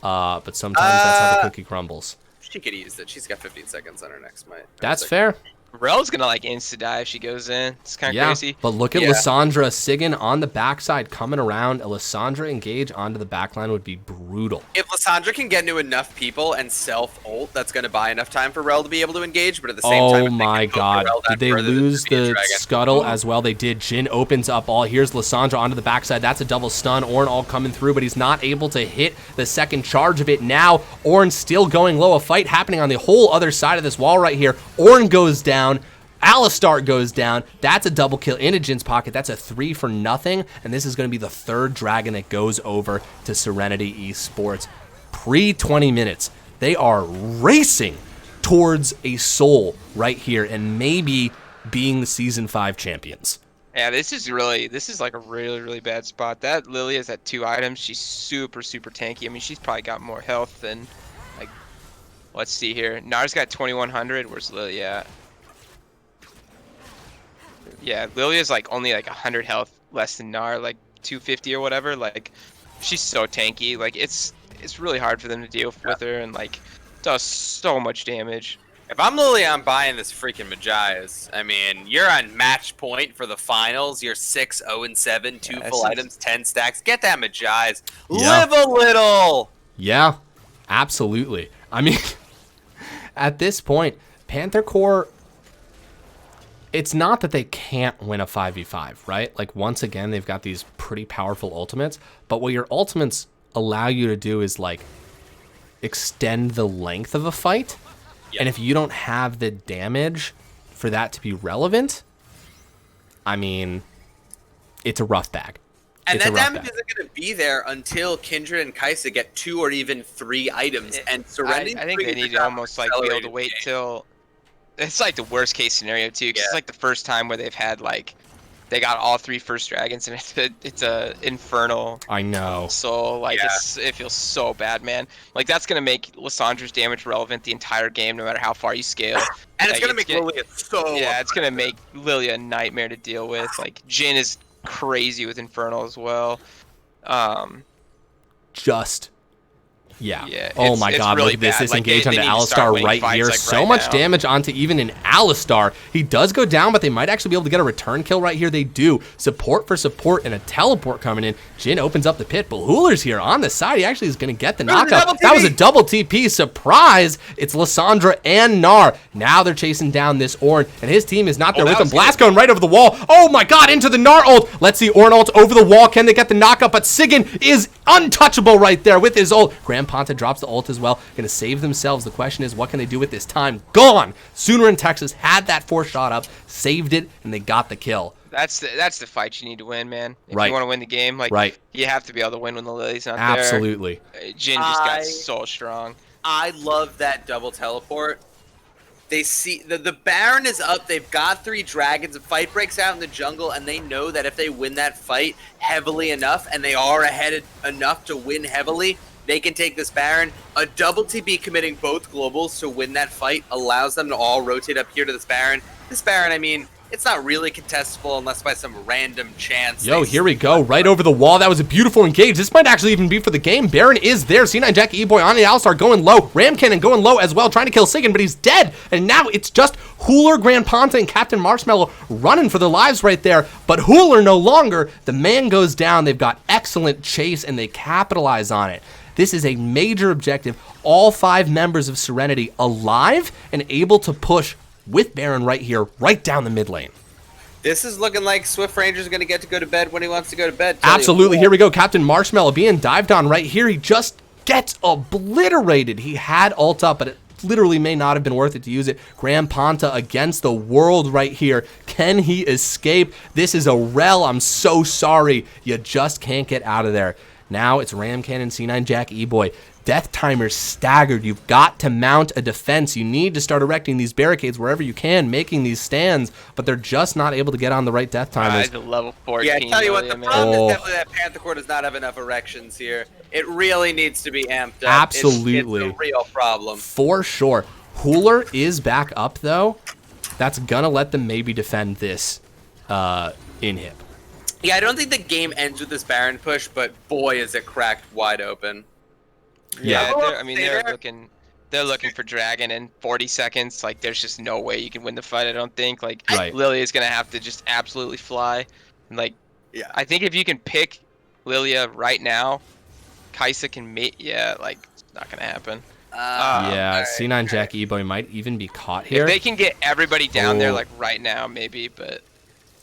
but sometimes that's how the cookie crumbles. She could use it. She's got 15 seconds on her next Smite. That's fair. Rel's gonna like insta-die if she goes in. It's kind of crazy. But look at Lissandra Sigan on the backside coming around. A Lissandra engage onto the backline would be brutal. If Lissandra can get into enough people and self-ult, that's going to buy enough time for Rel to be able to engage, but at the same time... Oh my god. Did they lose the scuttle as well? They did. Jhin opens up all. Here's Lissandra onto the backside. That's a double stun. Ornn all coming through, but he's not able to hit the second charge of it now. Ornn still going low. A fight happening on the whole other side of this wall right here. Ornn goes down. Alistar goes down. That's a double kill in a Jin's pocket. That's a 3 for nothing. And this is going to be the third dragon that goes over to Serenity Esports. Pre-20 minutes, they are racing towards a soul right here and maybe being the Season 5 champions. Yeah, this is like a really bad spot. That Lily is at 2 items. She's super tanky. I mean, she's probably got more health than, like, let's see here. Nar's got 2100. Where's Lily at? Yeah, Lily is like only like 100 health less than Nar, like 250 or whatever. Like, she's so tanky. Like, it's really hard for them to deal with her, and like does so much damage. If I'm Lily, I'm buying this freaking Majias. I mean, you're on match point for the finals. You're 6-0-7, 2 full items, 10 stacks. Get that Majias. Yeah. Live a little. Yeah, absolutely. I mean, at this point, Panther Corp, it's not that they can't win a 5v5, right? Like, once again, they've got these pretty powerful ultimates, but what your ultimates allow you to do is, like, extend the length of a fight. Yep. And if you don't have the damage for that to be relevant, I mean, it's a rough bag. And that damage isn't going to be there until Kindred and Kaisa get 2 or even 3 items. And Serenity, I think they need to almost like be able to wait till. It's like the worst case scenario too, because it's like the first time where they've had like they got all 3 first dragons, and it's a infernal. I know. So like it feels so bad, man. Like that's gonna make Lissandra's damage relevant the entire game, no matter how far you scale. And like, it's gonna make Lilia so. Yeah, it's gonna make Lilia a nightmare to deal with. Like Jhin is crazy with infernal as well. Yeah. Oh my god, really look at this. bad. This like, engage they onto Alistar right here. Like, so right much now. damage onto even an Alistar. He does go down, but they might actually be able to get a return kill right here. They do. Support for support and a teleport coming in. Jhin opens up the pit. Bahuler's here on the side. He actually is going to get the knockup. That was a double TP. Surprise. It's Lissandra and Gnar. Now they're chasing down this Ornn, and his team is not there with him. Blast going right over the wall. Oh my god, into the Gnar ult. Let's see Ornn ult over the wall. Can they get the knockup? But Sigyn is untouchable right there with his ult. Grand Panther drops the ult as well. Going to save themselves. The question is, what can they do with this time? Gone. Sooner in Texas had that 4 shot up, saved it, and they got the kill. That's the fight you need to win, man. If Right. you want to win the game, like you have to be able to win when the Lily's not Absolutely. there. Jhin just got so strong. I love that double teleport. They see the Baron is up. They've got 3 dragons. A fight breaks out in the jungle, and they know that if they win that fight heavily enough, and they are ahead enough to win heavily, they can take this Baron. A double TB committing both globals to win that fight allows them to all rotate up here to this Baron. This Baron, I mean, it's not really contestable unless by some random chance. Yo, here we go. Right over the wall. That was a beautiful engage. This might actually even be for the game. Baron is there. C9 Jack, E-Boy on the Alistar going low. Ram Cannon going low as well, trying to kill Sigyn, but he's dead. And now it's just Hooler, Grand Panther, and Captain Marshmallow running for their lives right there. But Hooler no longer. The man goes down. They've got excellent chase, and they capitalize on it. This is a major objective. All 5 members of Serenity alive and able to push with Baron right here, right down the mid lane. This is looking like Swift Ranger's going to get to go to bed when he wants to go to bed. Absolutely. Here we go. Captain Marshmallow being dived on right here. He just gets obliterated. He had ult up, but it literally may not have been worth it to use it. Grand Panta against the world right here. Can he escape? This is a rel. I'm so sorry. You just can't get out of there. Now it's Ram Cannon, C9 Jack, E-Boy. Death timer's staggered. You've got to mount a defense. You need to start erecting these barricades wherever you can, making these stands, but they're just not able to get on the right death timers. The level 14. Yeah, I tell you what, the problem is definitely that Panther Corp does not have enough erections here. It really needs to be amped up. Absolutely. It's a real problem. For sure. Hooler is back up, though. That's gonna let them maybe defend this in-hip. Yeah, I don't think the game ends with this Baron push, but boy, is it cracked wide open. Yeah, they're looking for Dragon in 40 seconds. Like, there's just no way you can win the fight, I don't think. Like, Lilia is going to have to just absolutely fly. And, like, I think if you can pick Lilia right now, Kaisa can like, it's not going to happen. C9 Jack E-Boy might even be caught here. If they can get everybody down there, like, right now, maybe, but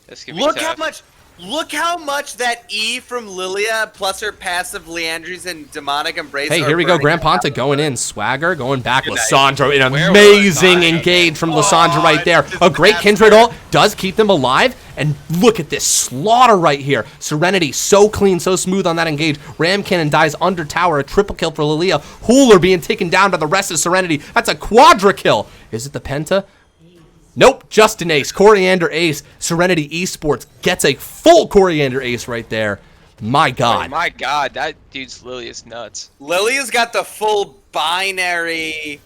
this could be Look tough. how much... Look how much that E from Lilia plus her passive Leandries and Demonic Embrace. Hey, are here we go. burning Grand out. Panther going in. Swagger going back. Good night. Lissandra, an Where amazing was Lissandra, engage man? from Lissandra right there. just A great passed Kindred her. ult does keep them alive. And look at this slaughter right here. Serenity, so clean, so smooth on that engage. Ram Cannon dies under tower. A triple kill for Lilia. Hooler being taken down by the rest of Serenity. That's a quadra kill. Is it the Penta? Nope, just an ace. Coriander ace. Serenity Esports gets a full Coriander ace right there. My Oh God. my god, that dude's Lily is nuts. Lilia's got the full binary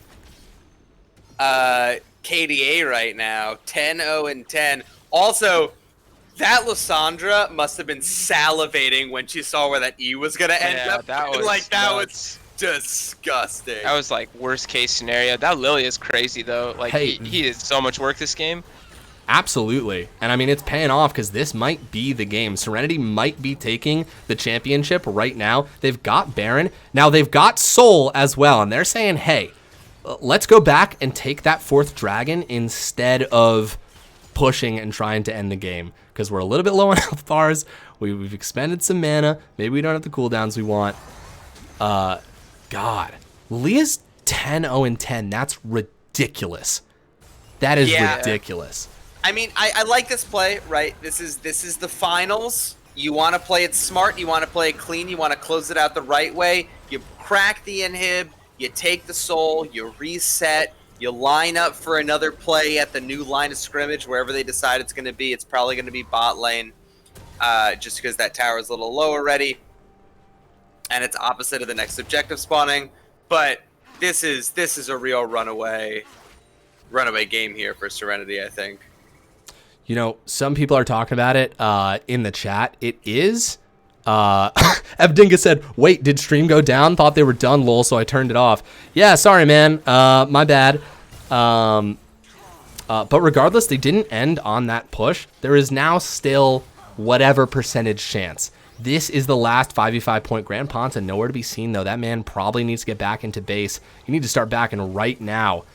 KDA right now. 10-0 and 10. Also, that Lissandra must have been salivating when she saw where that E was gonna end Yeah, up. that was that nuts. was disgusting. That was like worst case scenario. That Lily is crazy though. Like Hey. he did so much work this game. Absolutely. And I mean, it's paying off because this might be the game. Serenity might be taking the championship right now. They've got Baron. Now they've got Soul as well. And they're saying, hey, let's go back and take that 4th dragon instead of pushing and trying to end the game. Because we're a little bit low on health bars. We've expended some mana. Maybe we don't have the cooldowns we want. God. Leah's 10-0 and 10. That's ridiculous. That is Yeah. ridiculous. I mean, I like this play, right? This is the finals. You want to play it smart. You want to play it clean. You want to close it out the right way. You crack the inhib. You take the soul. You reset. You line up for another play at the new line of scrimmage, wherever they decide it's going to be. It's probably going to be bot lane, just because that tower is a little low already, and it's opposite of the next objective spawning. But this is a real runaway game here for Serenity, I think. You know, some people are talking about it in the chat. It is. Evdinga said, wait, did stream go down? Thought they were done, lol, so I turned it off. Yeah, sorry, man. My bad. But regardless, they didn't end on that push. There is now still whatever percentage chance. This is the last 5v5 point. Grand Panther nowhere to be seen, though. That man probably needs to get back into base. You need to start backing right now.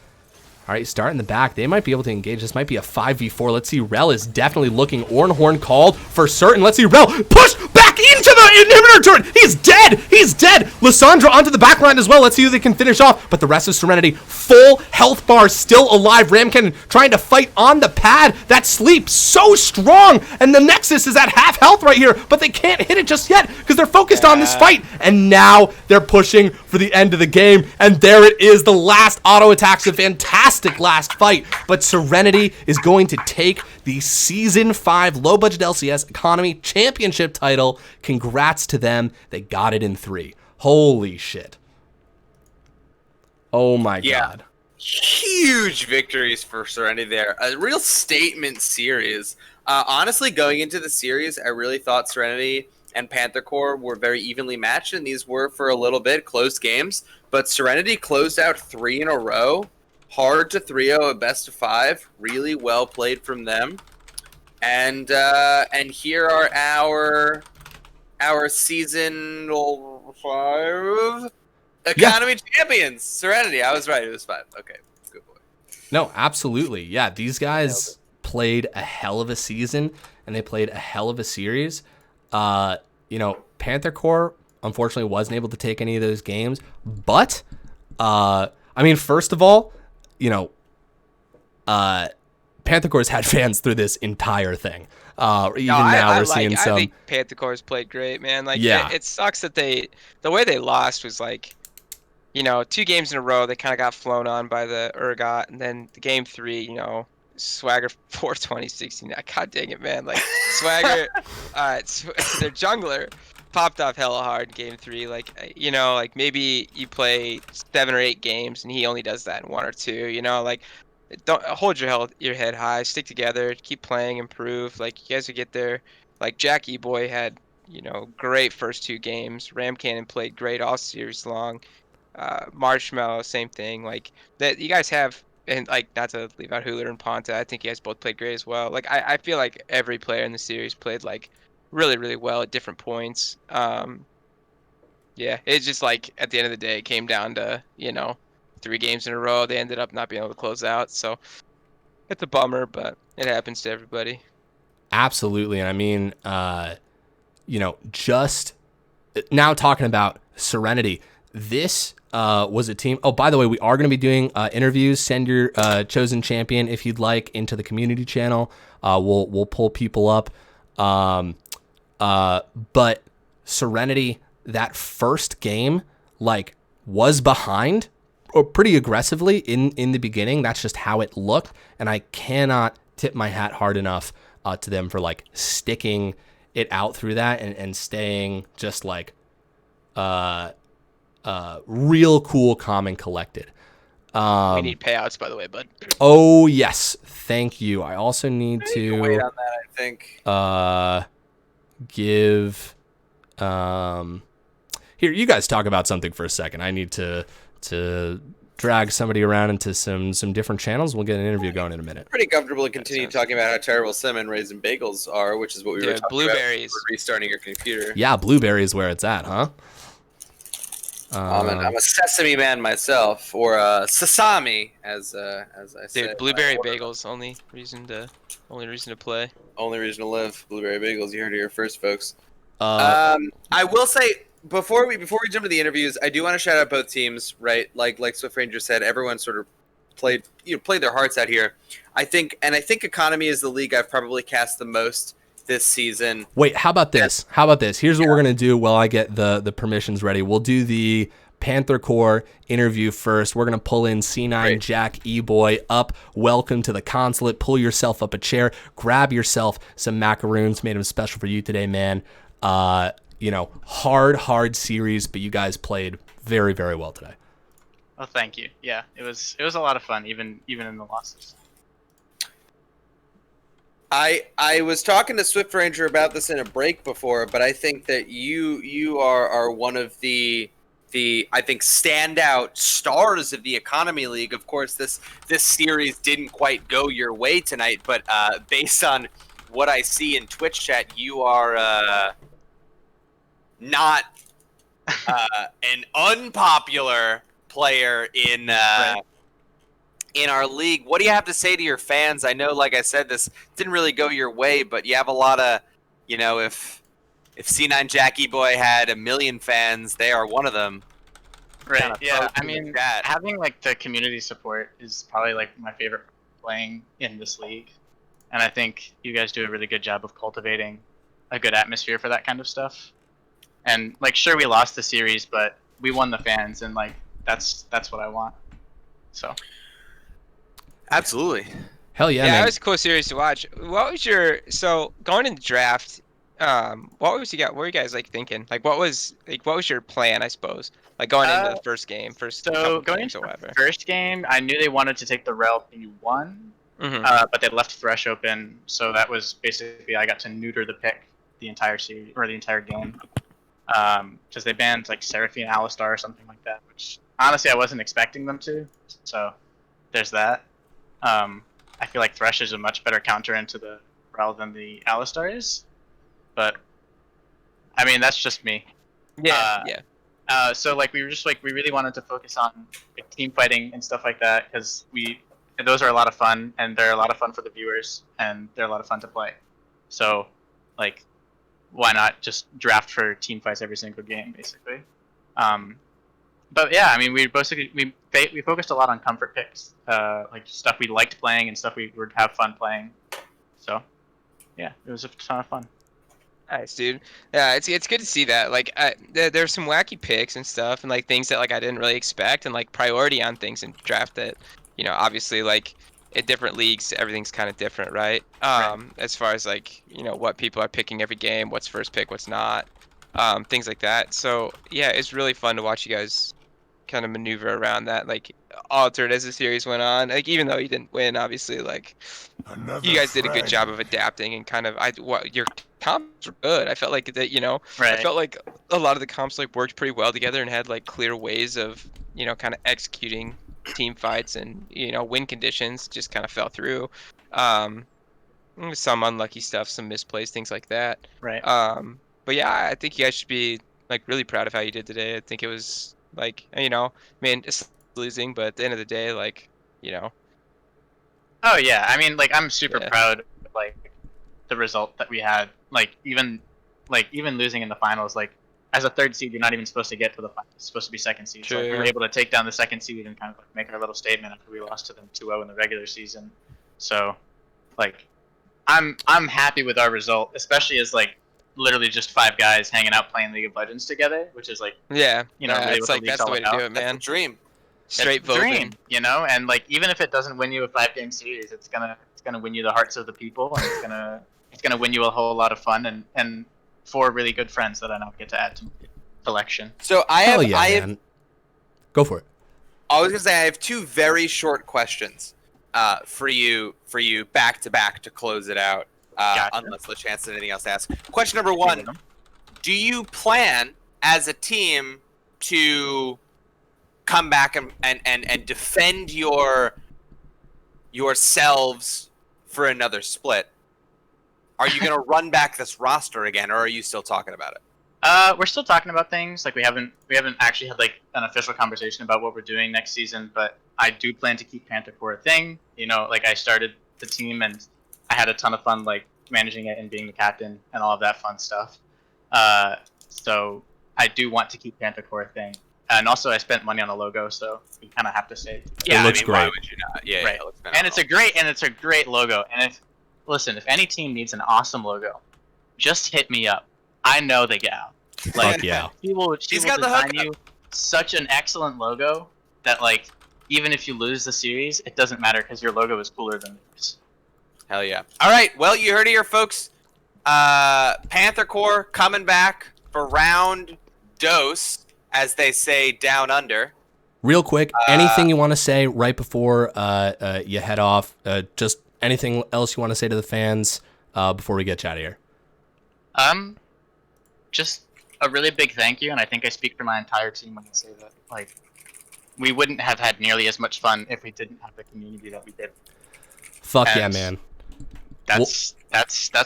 All right, start in the back. They might be able to engage. This might be a 5v4. Let's see. Rel is definitely looking. Ornhorn called for certain. Let's see. Rel push back into the inhibitor turret. He's dead. He's dead. Lissandra onto the back line as well. Let's see who they can finish off. But the rest of Serenity, full health bar, still alive. Ram Cannon trying to fight on the pad. That sleep so strong. And the Nexus is at half health right here. But they can't hit it just yet because they're focused on this fight. And now they're pushing for the end of the game. And there it is. The last auto attack's a fantastic last fight, but Serenity is going to take the Season 5 low-budget LCS Economy Championship title. Congrats to them. They got it in 3. Holy shit. Oh my God. Huge victories for Serenity there. A real statement series. Honestly, going into the series, I really thought Serenity and Panther Corp were very evenly matched, and these were, for a little bit, close games. But Serenity closed out 3 in a row. Hard to 3-0 a best of 5. Really well played from them. And here are our season 5 economy champions. Serenity. I was right. It was 5. Okay. Good boy. No, absolutely. Yeah, these guys played a hell of a season, and they played a hell of a series. You know, Panther Corp unfortunately wasn't able to take any of those games. But, I mean, first of all, you know, Panther Corp's had fans through this entire thing. We're seeing some. I think Panther Corp's played great, man. Like, Yeah. it sucks that the way they lost was like, you know, 2 games in a row they kind of got flown on by the Urgot, and then the game 3, you know, Swagger 42016. God dang it, man! Like Swagger, their jungler popped off hella hard in game 3. Like, you know, like maybe you play 7 or 8 games and he only does that in 1 or 2. You know, like don't hold your head high, stick together, keep playing, improve. Like you guys will get there. Like Jackie Boy had, you know, great first 2 games. Ram Cannon played great all series long. Marshmallow, same thing. Like that, you guys have. And, like, not to leave out Hooler and Panther, I think you guys both played great as well. Like, I feel like every player in the series played, like, really, really well at different points. Yeah, it's just, like, at the end of the day, it came down to, you know, 3 games in a row. They ended up not being able to close out. So, it's a bummer, but it happens to everybody. Absolutely. And I mean, just now talking about Serenity, this was a team. Oh, by the way, we are going to be doing interviews. Send your chosen champion if you'd like into the community channel. We'll pull people up. But Serenity, that first game, like, was behind or pretty aggressively in the beginning. That's just how it looked, and I cannot tip my hat hard enough to them for like sticking it out through that and staying just like real cool, calm, and collected. We need payouts, by the way, bud. Oh yes, thank you. I also need You can wait on that, I think. Give here, you guys talk about something for a second. I need to drag somebody around into some different channels. We'll get an interview going in a minute. Pretty comfortable to continue talking about how terrible cinnamon raisin bagels are, which is what we were talking blueberries. about for restarting your computer. Yeah, blueberry is where it's at, huh? I'm a sesame man myself, or sesame, as I say. Dude, blueberry bagels, only reason to play. Only reason to live. Blueberry bagels. You heard it here first, folks. I will say before we jump to the interviews, I do want to shout out both teams. Right, like Swift Ranger said, everyone sort of played their hearts out here. I think Economy is the league I've probably cast the most this season. Wait, how about this? Here's what we're gonna do while I get the permissions ready. We'll do the Panther Core interview first. We're gonna pull in C9 Great. Jack E-Boy up. Welcome to the consulate. Pull yourself up a chair. Grab yourself some macaroons. Made them special for you today, man. Hard series, but you guys played very, very well today. Oh, thank you. Yeah, it was a lot of fun, even in the losses. I was talking to Swift Ranger about this in a break before, but I think that you are one of the I think standout stars of the Economy League. Of course, this series didn't quite go your way tonight, but based on what I see in Twitch chat, you are not an unpopular player in Right. in our league. What do you have to say to your fans? I know, like I said, this didn't really go your way, but you have a lot of, if C9 Jackie Boy had 1 million fans, they are one of them. Right. Kinda Yeah. folks I in the mean, chat. having like the community support is probably like my favorite playing in this league, and I think you guys do a really good job of cultivating a good atmosphere for that kind of stuff. And like, sure, we lost the series, but we won the fans, and like that's what I want. So. Absolutely. Hell yeah, Yeah, man. it was a cool series to watch. What was your going into the draft? What were you guys like thinking? Like, what was your plan? I suppose, like going into the first game, first So couple going games into or the whatever. first game, I knew they wanted to take the Rel P1, Mm-hmm. but they left Thresh open, so that was basically I got to neuter the pick the entire series or the entire game, because they banned like Seraphine, Alistar, or something like that, which honestly I wasn't expecting them to. So there's that. I feel like Thresh is a much better counter into the Rel than the Alistar is, but I mean that's just me. Yeah, yeah. So like we really wanted to focus on like, team fighting and stuff like that because those are a lot of fun and they're a lot of fun for the viewers and they're a lot of fun to play. So like why not just draft for team fights every single game basically. But yeah, I mean we focused a lot on comfort picks, like stuff we liked playing and stuff we would have fun playing. So yeah, it was a ton of fun. Nice, dude. Yeah, it's good to see that. Like, there's some wacky picks and stuff, and like things that like I didn't really expect, and like priority on things in draft that, obviously like in different leagues, everything's kind of different, right? As far as like what people are picking every game, what's first pick, what's not, things like that. So yeah, it's really fun to watch you guys kind of maneuver around that, like altered as the series went on. Like even though you didn't win, obviously, like you guys did a good job of adapting and kind of your comps were good. I felt like that, I Right. felt like a lot of the comps like worked pretty well together and had like clear ways of, kind of executing team fights and, win conditions just kind of fell through. Some unlucky stuff, some misplays, things like that. Right. But yeah, I think you guys should be like really proud of how you did today. I think it was like, I mean, it's losing, but at the end of the day, like, Oh yeah, I mean, like I'm super Yeah. proud of like the result that we had. Like even losing in the finals, like as a third seed, you're not even supposed to get to the finals. It's supposed to be second seed. So like, we True. were able to take down the second seed and kind of like make our little statement after we lost to them 2-0 in the regular season. So like I'm happy with our result, especially as like literally just 5 guys hanging out playing League of Legends together, which is like Yeah, you know really it's what like the league's that's the all way to about. do it, That's man. a dream. Straight It's the voting. dream, you know, and like even if it doesn't win you a 5-game series, it's gonna win you the hearts of the people, and it's gonna win you a whole lot of fun and 4 really good friends that I now get to add to my collection. So Hell yeah, man. Go for it. I was gonna say I have 2 very short questions for you back to back to close it out. Gotcha. Unless LeChance has anything else to ask. Question number 1: do you plan as a team to come back and defend yourselves for another split? Are you gonna run back this roster again, or are you still talking about it? We're still talking about things. Like we haven't actually had like an official conversation about what we're doing next season, but I do plan to keep Panther Core a thing. You know, like I started the team and I had a ton of fun like managing it and being the captain and all of that fun stuff. So I do want to keep Panther Core a thing. And also, I spent money on the logo, so we kind of have to say. Yeah, it looks great. Why would you not? Yeah, right. Yeah, it looks And it's a great logo. And if any team needs an awesome logo, just hit me up. I know the gal. Like, Fuck yeah. She will got the design hookup. you such an excellent logo that like even if you lose the series, it doesn't matter because your logo is cooler than yours. Hell yeah. All right. Well, you heard it here, folks. Panther Core coming back for round dose, as they say down under. Real quick, anything you want to say right before you head off? Just anything else you want to say to the fans before we get you out of here? Just a really big thank you, and I think I speak for my entire team when I say that. Like, we wouldn't have had nearly as much fun if we didn't have the community that we did. Fuck And yeah, man. That's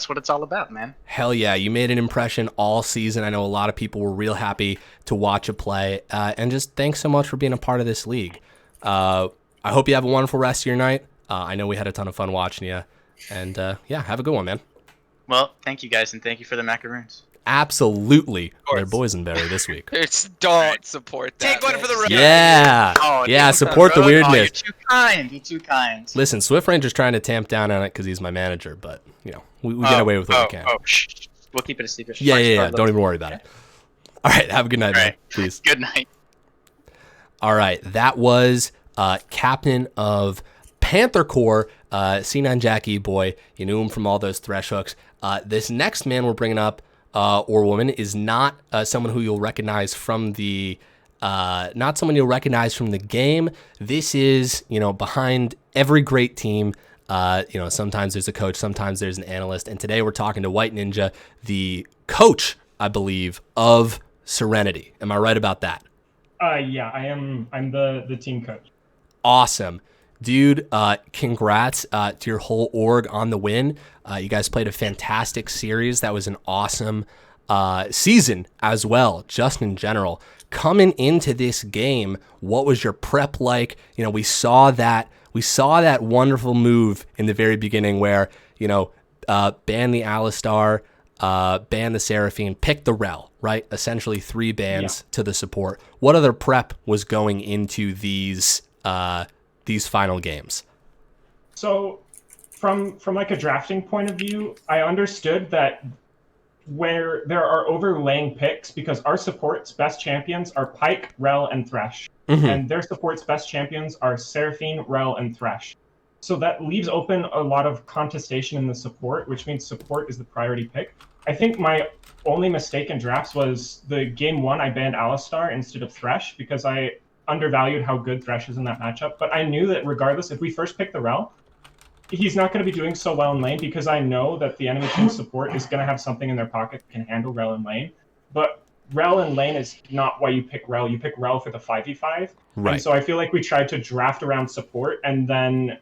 what it's all about, man. Hell yeah, you made an impression all season. I know a lot of people were real happy to watch you play. And just thanks so much for being a part of this league. I hope you have a wonderful rest of your night. I know we had a ton of fun watching you. And yeah, have a good one, man. Well, thank you guys, and thank you for the macaroons. Absolutely. They're boysenberry this week. Don't support that. Take one for the road. Yeah. Oh, Yeah, dude, support the road? Oh, weirdness. you're too kind. You're too kind. Listen, Swift Ranger's trying to tamp down on it because he's my manager, but, you know, we get away with what we can. Shh. We'll keep it a secret. Yeah. Don't even worry about it. All right, have a good night, man. Right. Please. Good night. All right, that was captain of Panther Core, C9 Jackie boy. You knew him from all those thresh hooks. This next man we're bringing up, or woman, is not someone who you'll recognize from the game. This is, behind every great team. Sometimes there's a coach, sometimes there's an analyst, and today we're talking to White Ninja, the coach, I believe, of Serenity. Am I right about that? Yeah, I am. I'm the team coach. Awesome. Dude, congrats to your whole org on the win. You guys played a fantastic series. That was an awesome season as well, just in general. Coming into this game, what was your prep like? We saw that wonderful move in the very beginning where, ban the Alistar, ban the Seraphine, pick the Rel, right? Essentially 3 bans to the support. What other prep was going into these final games? So from like a drafting point of view, I understood that where there are overlaying picks, because our support's best champions are Pyke, Rel, and Thresh. Mm-hmm. And their support's best champions are Seraphine, Rel, and Thresh. So that leaves open a lot of contestation in the support, which means support is the priority pick. I think my only mistake in drafts was the game 1 I banned Alistar instead of Thresh because I undervalued how good Thresh is in that matchup. But I knew that regardless, if we first pick the Rel, he's not going to be doing so well in lane because I know that the enemy team support is going to have something in their pocket that can handle Rel in lane. But Rel in lane is not why you pick Rel. You pick Rel for the 5v5. Right. And so I feel like we tried to draft around support and then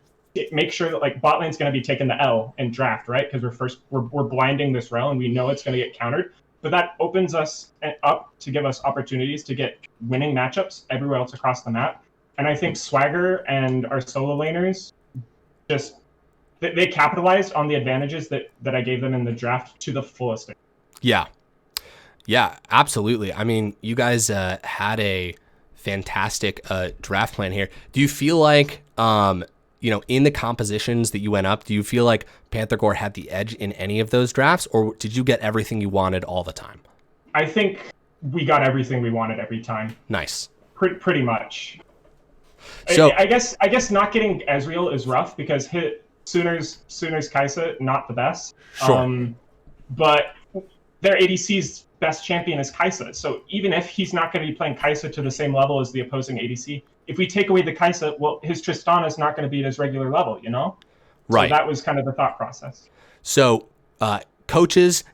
make sure that like bot lane's going to be taking the L in draft, right? Because we're blinding this Rel and we know it's going to get countered. But that opens us up to give us opportunities to get winning matchups everywhere else across the map. And I think Swagger and our solo laners just they capitalized on the advantages that I gave them in the draft to the fullest. Yeah. Yeah, absolutely. I mean, you guys had a fantastic draft plan here. Do you feel like, in the compositions that you went up, do you feel like Panther Corp had the edge in any of those drafts, or did you get everything you wanted all the time? I think we got everything we wanted every time. Nice. Pretty much. So I guess not getting Ezreal is rough because Sooners Kai'Sa not the best. Sure. But their ADC's best champion is Kai'Sa. So even if he's not going to be playing Kai'Sa to the same level as the opposing ADC, if we take away the Kai'Sa, well, his Tristana is not going to be at his regular level, Right. So that was kind of the thought process. So coaches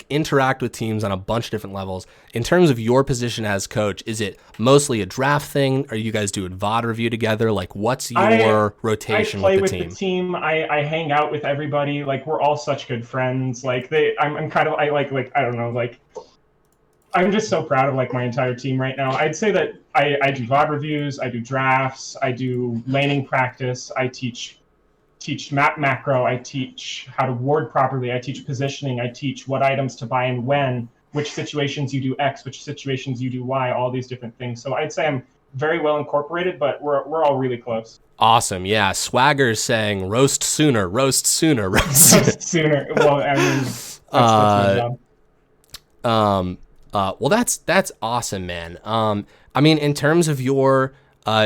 interact with teams on a bunch of different levels. In terms of your position as coach, is it mostly a draft thing? Are you guys doing VOD review together? Like, what's your rotation I play with the team? The team. I hang out with everybody. Like, we're all such good friends. Like, I'm kind of I don't know. Like, I'm just so proud of my entire team right now. I'd say that I do VOD reviews. I do drafts. I do laning practice. I teach map macro, I teach how to ward properly, I teach positioning, I teach what items to buy and when, which situations you do X, which situations you do Y, all these different things. So I'd say I'm very well incorporated, but we're all really close. Awesome. Yeah. Swagger's saying roast sooner, roast sooner, roast sooner. Roast sooner. Well, I mean, that's my job. Well, that's awesome, man. I mean, in terms of your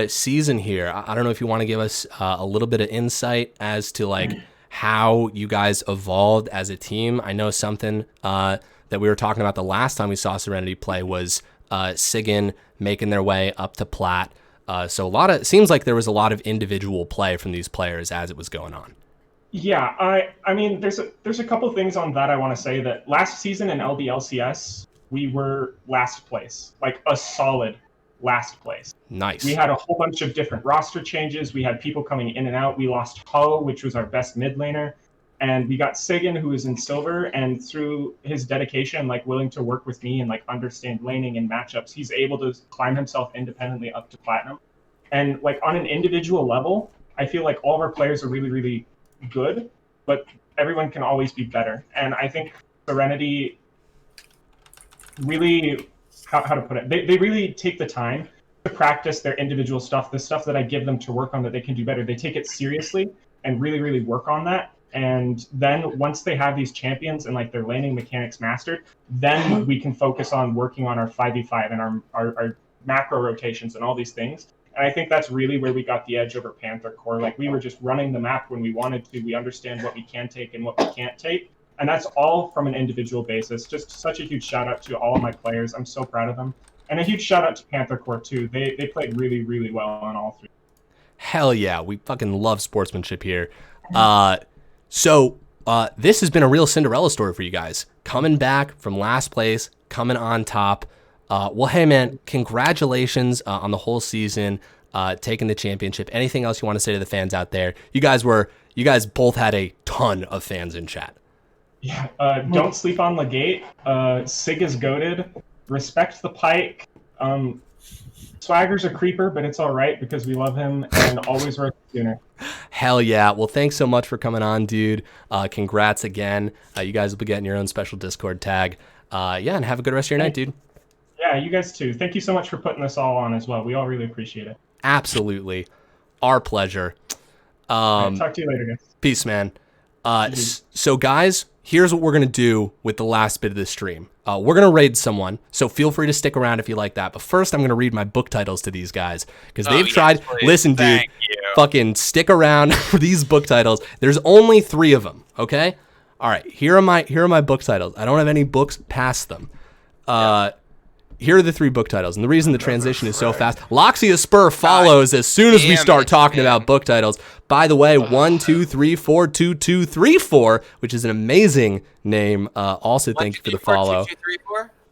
season here, I don't know if you want to give us a little bit of insight as to how you guys evolved as a team. I know something that we were talking about the last time we saw Serenity play was Sigan making their way up to Plat. So it seems like there was a lot of individual play from these players as it was going on. Yeah, I mean, there's a couple things on that I want to say. That last season in LBLCS, we were last place, like a solid last place. Nice. We had a whole bunch of different roster changes. We had people coming in and out. We lost Ho, which was our best mid laner. And we got Sigan, who is in silver. And through his dedication, willing to work with me and understand laning and matchups, he's able to climb himself independently up to platinum. And on an individual level, I feel like all of our players are really, really good, but everyone can always be better. And I think Serenity really, how to put it, they really take the time to practice their individual stuff, the stuff that I give them to work on that they can do better. They take it seriously and really, really work on that. And then once they have these champions and their laning mechanics mastered, then we can focus on working on our 5v5 and our macro rotations and all these things. And I think that's really where we got the edge over Panther Corp. We were just running the map when we wanted to. We understand what we can take and what we can't take. And that's all from an individual basis. Just such a huge shout out to all of my players. I'm so proud of them. And a huge shout out to Panther Corp too. They played really, really well on all three. Hell yeah. We fucking love sportsmanship here. So this has been a real Cinderella story for you guys. Coming back from last place, coming on top. Well, hey man, congratulations on the whole season, taking the championship. Anything else you want to say to the fans out there? You guys both had a ton of fans in chat. Yeah, don't sleep on Legate. Sig is goated. Respect the Pike. Swagger's a creeper, but it's all right because we love him and always roast sooner. Hell yeah. Well, thanks so much for coming on, dude. Congrats again. You guys will be getting your own special Discord tag. Yeah, and have a good rest of your night, dude. Yeah, you guys too. Thank you so much for putting this all on as well. We all really appreciate it. Absolutely. Our pleasure. Right, talk to you later, guys. Peace, man. So guys, here's what we're going to do with the last bit of this stream. We're going to raid someone, so feel free to stick around if you like that. But first, I'm going to read my book titles to these guys because they've tried. Please. Listen, dude, Thank you. fucking stick around for these book titles. There's only 3 of them, okay? All right, here are my book titles. I don't have any books past them. Here are the 3 book titles, and the reason the transition is so fast. Loxia Spur follows as soon as we start talking about book titles. By the way, 1, 2, 3, 4, 2, 2, 3, 4, which is an amazing name. Also, thank you for the follow. 2, 3,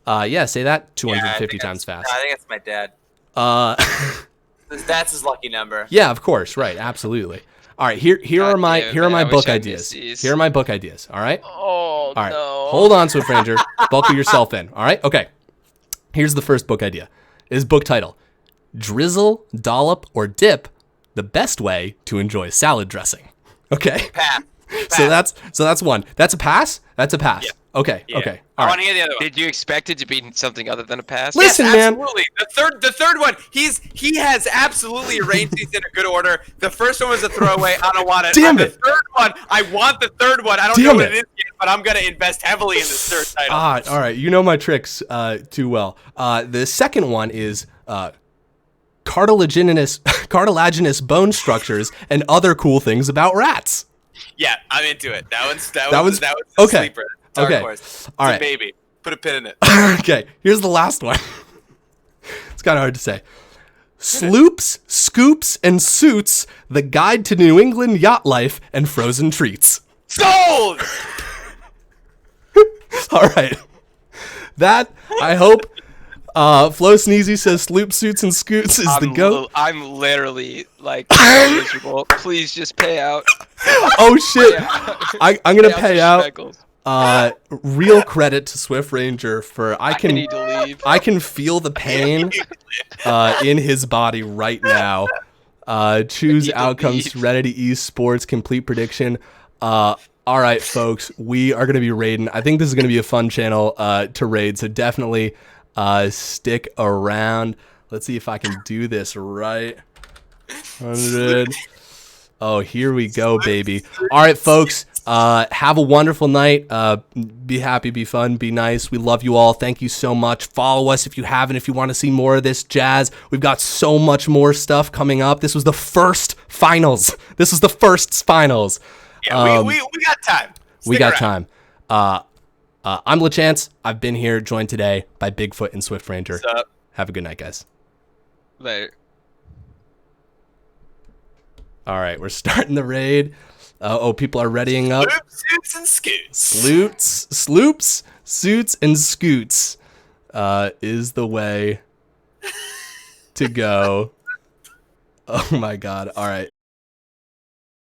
4? Yeah, say that 250 times fast. I think that's my dad. That's his lucky number. Yeah, of course, right, absolutely. All right, here are my book ideas. Here are my book ideas. All right. Oh, all right. no. Hold on, Swift Ranger. Buckle yourself in. All right. Okay. Here's the first book idea. Is book title: Drizzle, Dollop, or Dip, the best way to enjoy salad dressing. Okay. Pass. So that's one. That's a pass? That's a pass. Yeah. Okay. Yeah. Okay. I All want right. to hear the other one. Did you expect it to be something other than a pass? Listen, Yes, man. absolutely. The third one, he has absolutely arranged these in a good order. The first one was a throwaway. I don't want it. Damn The it. third one, I want the third one. I don't Damn know what it. it is yet, but I'm gonna invest heavily in this third title. All right. You know my tricks too well. The second one is cartilaginous bone structures and other cool things about rats. Yeah, I'm into it. That was okay. the sleeper. Dark Okay. horse. All It's right. a baby. Put a pin in it. Okay, here's the last one. It's kind of hard to say. Sloops, Scoops, and Suits, the guide to New England yacht life and frozen treats. Sold. All right. That, I hope, Flo Sneezy says Sloop, Suits, and Scoots is the goat. I'm literally like so miserable. Please just pay out. Oh, shit. Yeah. I'm going to Pay pay the out. Schmeckles. Real credit to Swift Ranger for I need to leave. I can feel the pain in his body right now. Choose need to outcomes, leave. Serenity Esports, complete prediction. All right, folks, we are going to be raiding. I think this is going to be a fun channel to raid, so definitely stick around. Let's see if I can do this right. 100. Oh, here we go, baby. All right, folks. Have a wonderful night. Be happy, be fun, be nice. We love you all. Thank you so much. Follow us if you haven't, if you want to see more of this jazz. We've got so much more stuff coming up. This was the first finals. Yeah, we got time. we Stick got around. time. I'm LaChance. I've been here, joined today by Bigfoot and Swift Ranger. What's up? Have a good night, guys. Later. All right, we're starting the raid. People are readying up. Suits and scoots. Sloops, Suits, and Scoots is the way to go. Oh my god. All right.